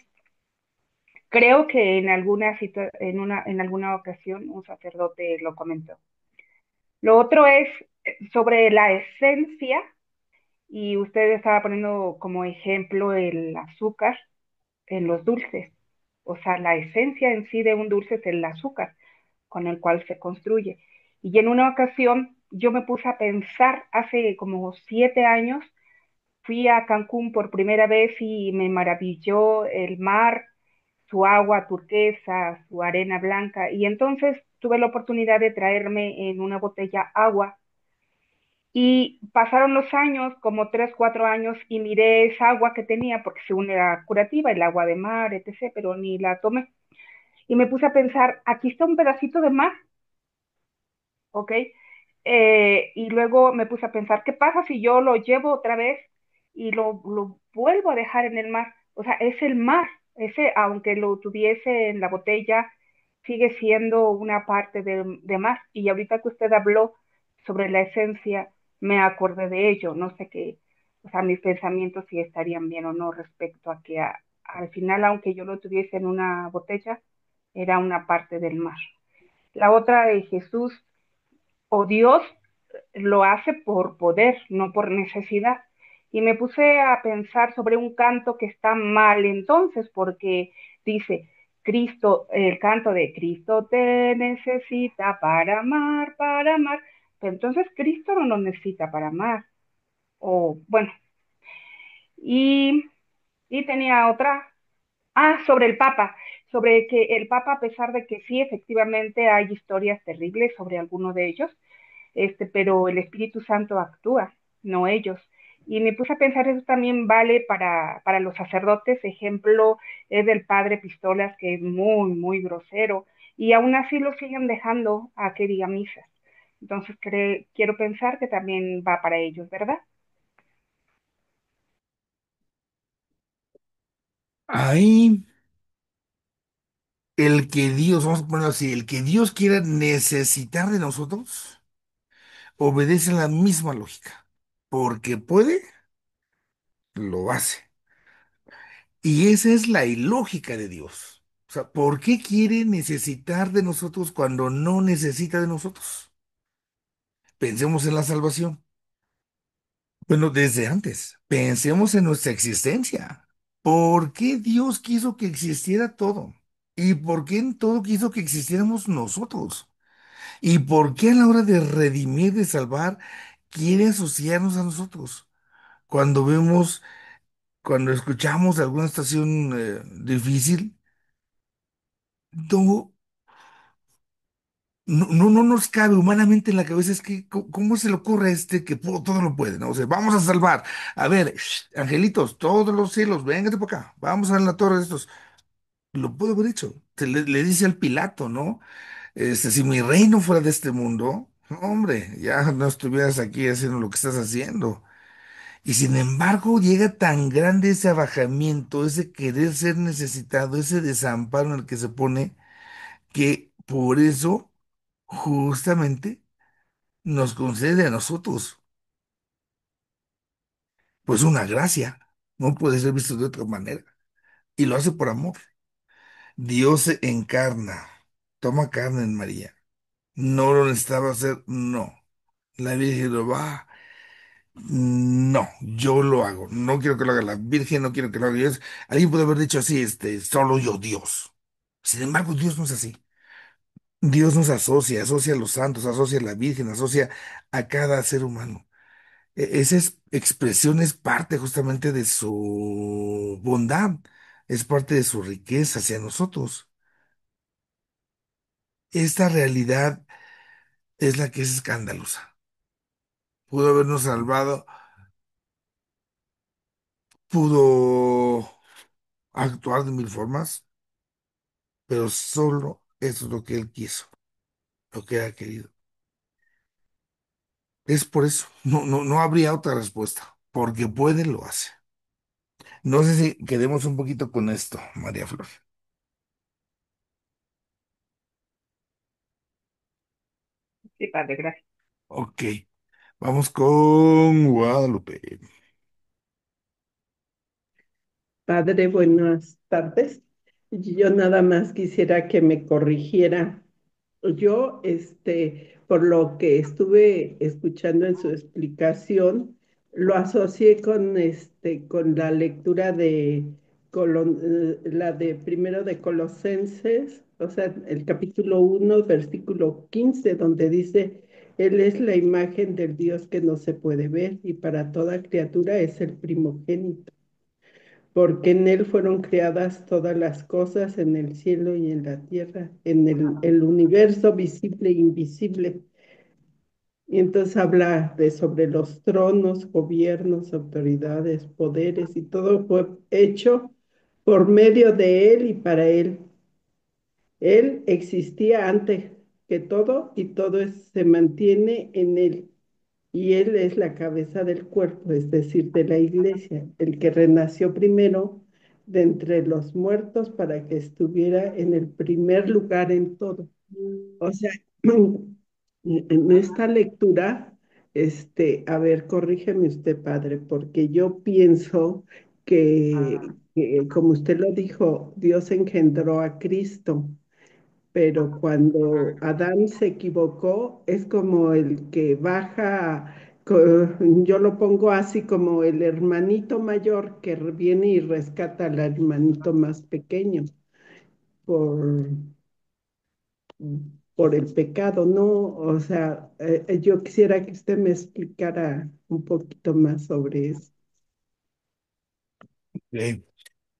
Creo que en alguna ocasión un sacerdote lo comentó. Lo otro es sobre la esencia, y usted estaba poniendo como ejemplo el azúcar en los dulces. O sea, la esencia en sí de un dulce es el azúcar con el cual se construye. Y en una ocasión yo me puse a pensar, hace como 7 años, fui a Cancún por primera vez y me maravilló el mar, su agua turquesa, su arena blanca, y entonces tuve la oportunidad de traerme en una botella agua. Y pasaron los años, como 3, 4 años, y miré esa agua que tenía, porque según era curativa, el agua de mar, etc., pero ni la tomé. Y me puse a pensar, aquí está un pedacito de mar, ¿ok? Y luego me puse a pensar, ¿qué pasa si yo lo llevo otra vez y lo vuelvo a dejar en el mar? O sea, es el mar, ese, aunque lo tuviese en la botella, sigue siendo una parte de mar. Y ahorita que usted habló sobre la esencia, me acordé de ello. No sé qué, o sea, mis pensamientos si estarían bien o no respecto a que al final, aunque yo lo tuviese en una botella, era una parte del mar. La otra de Jesús o Dios lo hace por poder, no por necesidad. Y me puse a pensar sobre un canto que está mal entonces, porque dice, Cristo, el canto de Cristo te necesita para amar, para amar. Pero entonces Cristo no nos necesita para amar. O bueno, y, y tenía otra. Ah, sobre el Papa, sobre que el Papa, a pesar de que sí, efectivamente hay historias terribles sobre alguno de ellos, pero el Espíritu Santo actúa, no ellos. Y me puse a pensar, eso también vale para los sacerdotes, ejemplo es del padre Pistolas, que es muy, muy grosero, y aún así lo siguen dejando a que diga misas. Entonces quiero pensar que también va para ellos, ¿verdad? Ahí, el que Dios, vamos a ponerlo así, el que Dios quiera necesitar de nosotros, obedece la misma lógica. Porque puede, lo hace. Y esa es la ilógica de Dios. O sea, ¿por qué quiere necesitar de nosotros cuando no necesita de nosotros? Pensemos en la salvación. Bueno, desde antes, pensemos en nuestra existencia. ¿Por qué Dios quiso que existiera todo? ¿Y por qué en todo quiso que existiéramos nosotros? ¿Y por qué a la hora de redimir, de salvar, quiere asociarnos a nosotros? Cuando vemos, cuando escuchamos alguna estación difícil, no, no nos cabe humanamente en la cabeza, es que, ¿cómo se le ocurre a este que todo lo puede, ¿no? O sea, vamos a salvar. A ver, angelitos, todos los cielos, véngate para acá, vamos a la torre de estos. Lo puedo haber hecho. Le dice al Pilato, ¿no? Si mi reino fuera de este mundo, hombre, ya no estuvieras aquí haciendo lo que estás haciendo. Y sin embargo, llega tan grande ese abajamiento, ese querer ser necesitado, ese desamparo en el que se pone, que por eso, justamente, nos concede a nosotros, pues una gracia. No puede ser visto de otra manera. Y lo hace por amor. Dios se encarna, toma carne en María. No lo necesitaba hacer, no. La Virgen lo va. No, yo lo hago. No quiero que lo haga la Virgen, no quiero que lo haga Dios. Alguien puede haber dicho así, solo yo, Dios. Sin embargo, Dios no es así. Dios nos asocia, asocia a los santos, asocia a la Virgen, asocia a cada ser humano. Esa expresión es parte justamente de su bondad, es parte de su riqueza hacia nosotros. Esta realidad es la que es escandalosa. Pudo habernos salvado, pudo actuar de mil formas, pero solo eso es lo que él quiso, lo que ha querido. Es por eso, no habría otra respuesta, porque puede, lo hace. No sé si quedemos un poquito con esto, María Flor. Sí, padre, gracias. Ok, vamos con Guadalupe. Padre, buenas tardes. Yo nada más quisiera que me corrigiera. Yo, por lo que estuve escuchando en su explicación, lo asocié con, con la lectura de la de primero de Colosenses, o sea, el capítulo 1, versículo 15, donde dice, Él es la imagen del Dios que no se puede ver y para toda criatura es el primogénito porque en Él fueron creadas todas las cosas en el cielo y en la tierra, en el universo visible e invisible. Y entonces habla de sobre los tronos, gobiernos, autoridades, poderes, y todo fue hecho por medio de Él y para Él. Él existía antes que todo y todo se mantiene en Él. Y Él es la cabeza del cuerpo, es decir, de la iglesia, el que renació primero de entre los muertos para que estuviera en el primer lugar en todo. O sea, en esta lectura, a ver, corrígeme usted, padre, porque yo pienso que, como usted lo dijo, Dios engendró a Cristo, pero cuando Adán se equivocó, es como el que baja, yo lo pongo así como el hermanito mayor que viene y rescata al hermanito más pequeño por, por el pecado, ¿no? O sea, yo quisiera que usted me explicara un poquito más sobre eso. Ok.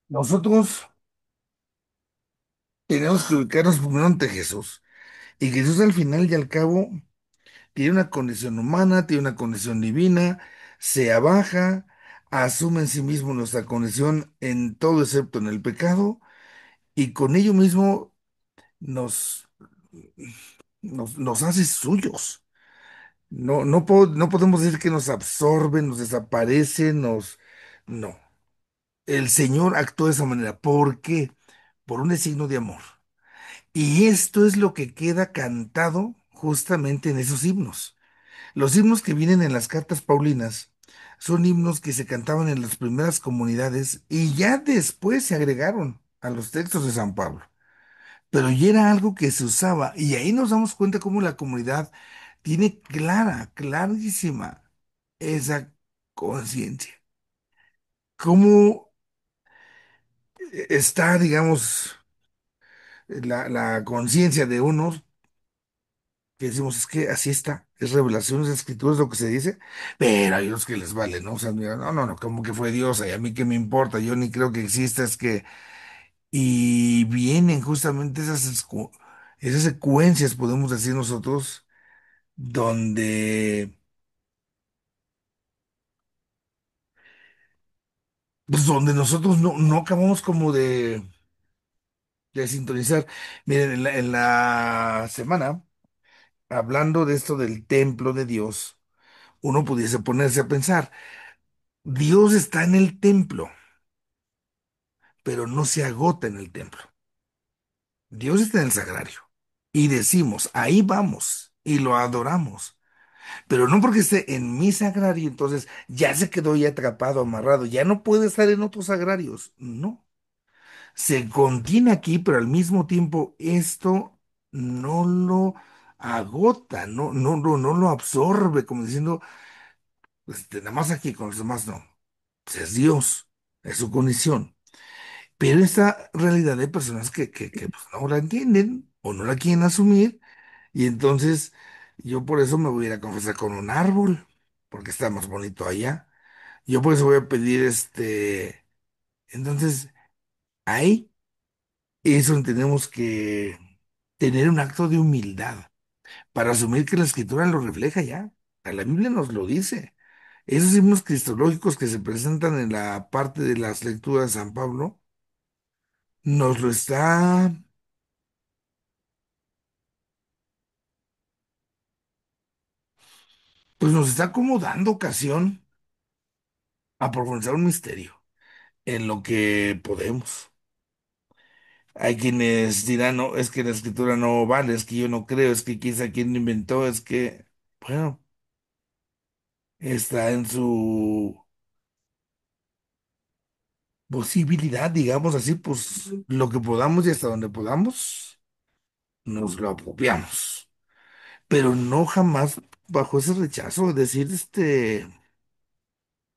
Nosotros tenemos que ubicarnos primero ante Jesús. Y Jesús al final y al cabo tiene una condición humana, tiene una condición divina, se abaja, asume en sí mismo nuestra condición en todo excepto en el pecado, y con ello mismo nos, nos hace suyos. No podemos decir que nos absorbe, nos desaparece, No. El Señor actuó de esa manera. ¿Por qué? Por un signo de amor. Y esto es lo que queda cantado justamente en esos himnos. Los himnos que vienen en las cartas paulinas son himnos que se cantaban en las primeras comunidades y ya después se agregaron a los textos de San Pablo. Pero ya era algo que se usaba y ahí nos damos cuenta cómo la comunidad tiene clarísima esa conciencia. Cómo está, digamos, la conciencia de unos que decimos, es que así está, es revelación, es escritura, es lo que se dice, pero hay otros que les vale, ¿no? O sea, mira, no, como que fue Dios, y a mí qué me importa, yo ni creo que exista, es que, y vienen justamente esas secuencias, podemos decir nosotros, donde, pues donde nosotros no acabamos como de sintonizar. Miren, en la semana, hablando de esto del templo de Dios, uno pudiese ponerse a pensar, Dios está en el templo, pero no se agota en el templo. Dios está en el sagrario. Y decimos, ahí vamos y lo adoramos. Pero no porque esté en mi sagrario, entonces ya se quedó ya atrapado, amarrado, ya no puede estar en otros sagrarios. No. Se contiene aquí, pero al mismo tiempo esto no lo agota, no lo absorbe, como diciendo, nada más aquí con los demás no. Pues es Dios, es su condición. Pero esta realidad de personas que pues, no la entienden o no la quieren asumir, y entonces yo por eso me voy a ir a confesar con un árbol, porque está más bonito allá. Yo por eso voy a pedir entonces, ahí eso tenemos que tener un acto de humildad para asumir que la escritura lo refleja ya. A la Biblia nos lo dice. Esos himnos cristológicos que se presentan en la parte de las lecturas de San Pablo, nos lo está, pues nos está como dando ocasión a profundizar un misterio en lo que podemos. Hay quienes dirán, no, es que la escritura no vale, es que yo no creo, es que quizá quien lo inventó, es que, bueno, está en su posibilidad, digamos así, pues lo que podamos y hasta donde podamos, nos lo apropiamos. Pero no jamás bajo ese rechazo de decir,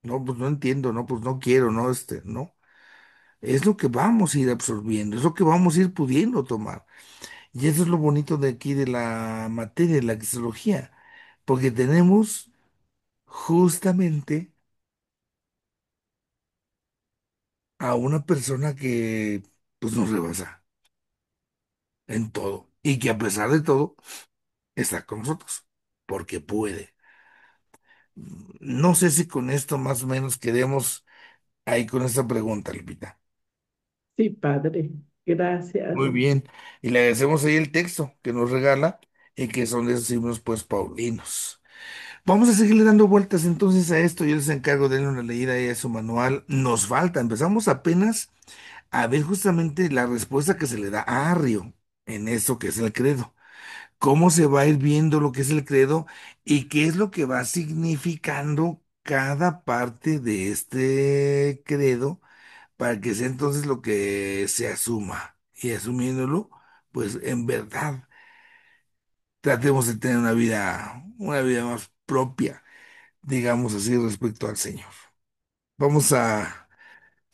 no, pues no entiendo, no, pues no quiero, no, no. Es lo que vamos a ir absorbiendo, es lo que vamos a ir pudiendo tomar. Y eso es lo bonito de aquí de la materia, de la cristología, porque tenemos justamente a una persona que pues nos rebasa en todo y que a pesar de todo está con nosotros, porque puede. No sé si con esto más o menos quedemos ahí con esta pregunta, Lupita. Sí, padre, Muy gracias. bien. Y le agradecemos ahí el texto que nos regala y que son de esos himnos pues paulinos. Vamos a seguirle dando vueltas entonces a esto. Yo les encargo de darle una leída ahí a su manual. Nos falta, empezamos apenas a ver justamente la respuesta que se le da a Arrio en eso que es el credo. Cómo se va a ir viendo lo que es el credo y qué es lo que va significando cada parte de este credo para que sea entonces lo que se asuma. Y asumiéndolo, pues en verdad tratemos de tener una vida más propia, digamos así, respecto al Señor. Vamos a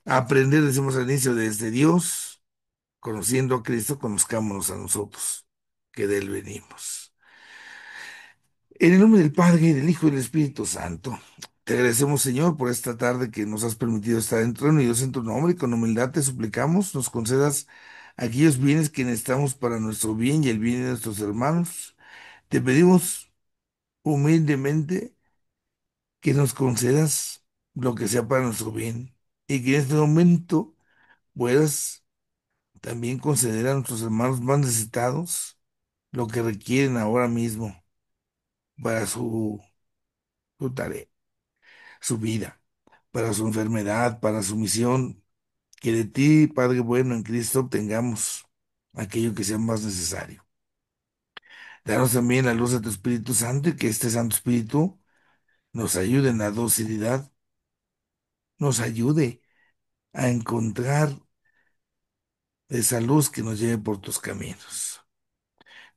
aprender, decimos al inicio, desde Dios, conociendo a Cristo, conozcámonos a nosotros, que de Él venimos. En el nombre del Padre, y del Hijo y del Espíritu Santo, te agradecemos, Señor, por esta tarde que nos has permitido estar reunidos en tu nombre y con humildad te suplicamos nos concedas aquellos bienes que necesitamos para nuestro bien y el bien de nuestros hermanos. Te pedimos humildemente que nos concedas lo que sea para nuestro bien y que en este momento puedas también conceder a nuestros hermanos más necesitados lo que requieren ahora mismo para su tarea, su vida, para su enfermedad, para su misión, que de ti, Padre bueno, en Cristo obtengamos aquello que sea más necesario. Danos también la luz de tu Espíritu Santo y que este Santo Espíritu nos ayude en la docilidad, nos ayude a encontrar esa luz que nos lleve por tus caminos.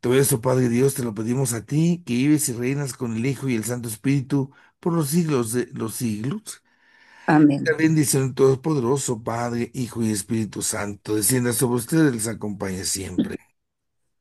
Todo esto, Padre Dios, te lo pedimos a ti, que vives y reinas con el Hijo y el Santo Espíritu por los siglos de los siglos. La Amén. bendición todopoderoso, Padre, Hijo y Espíritu Santo, descienda sobre ustedes y les acompañe siempre.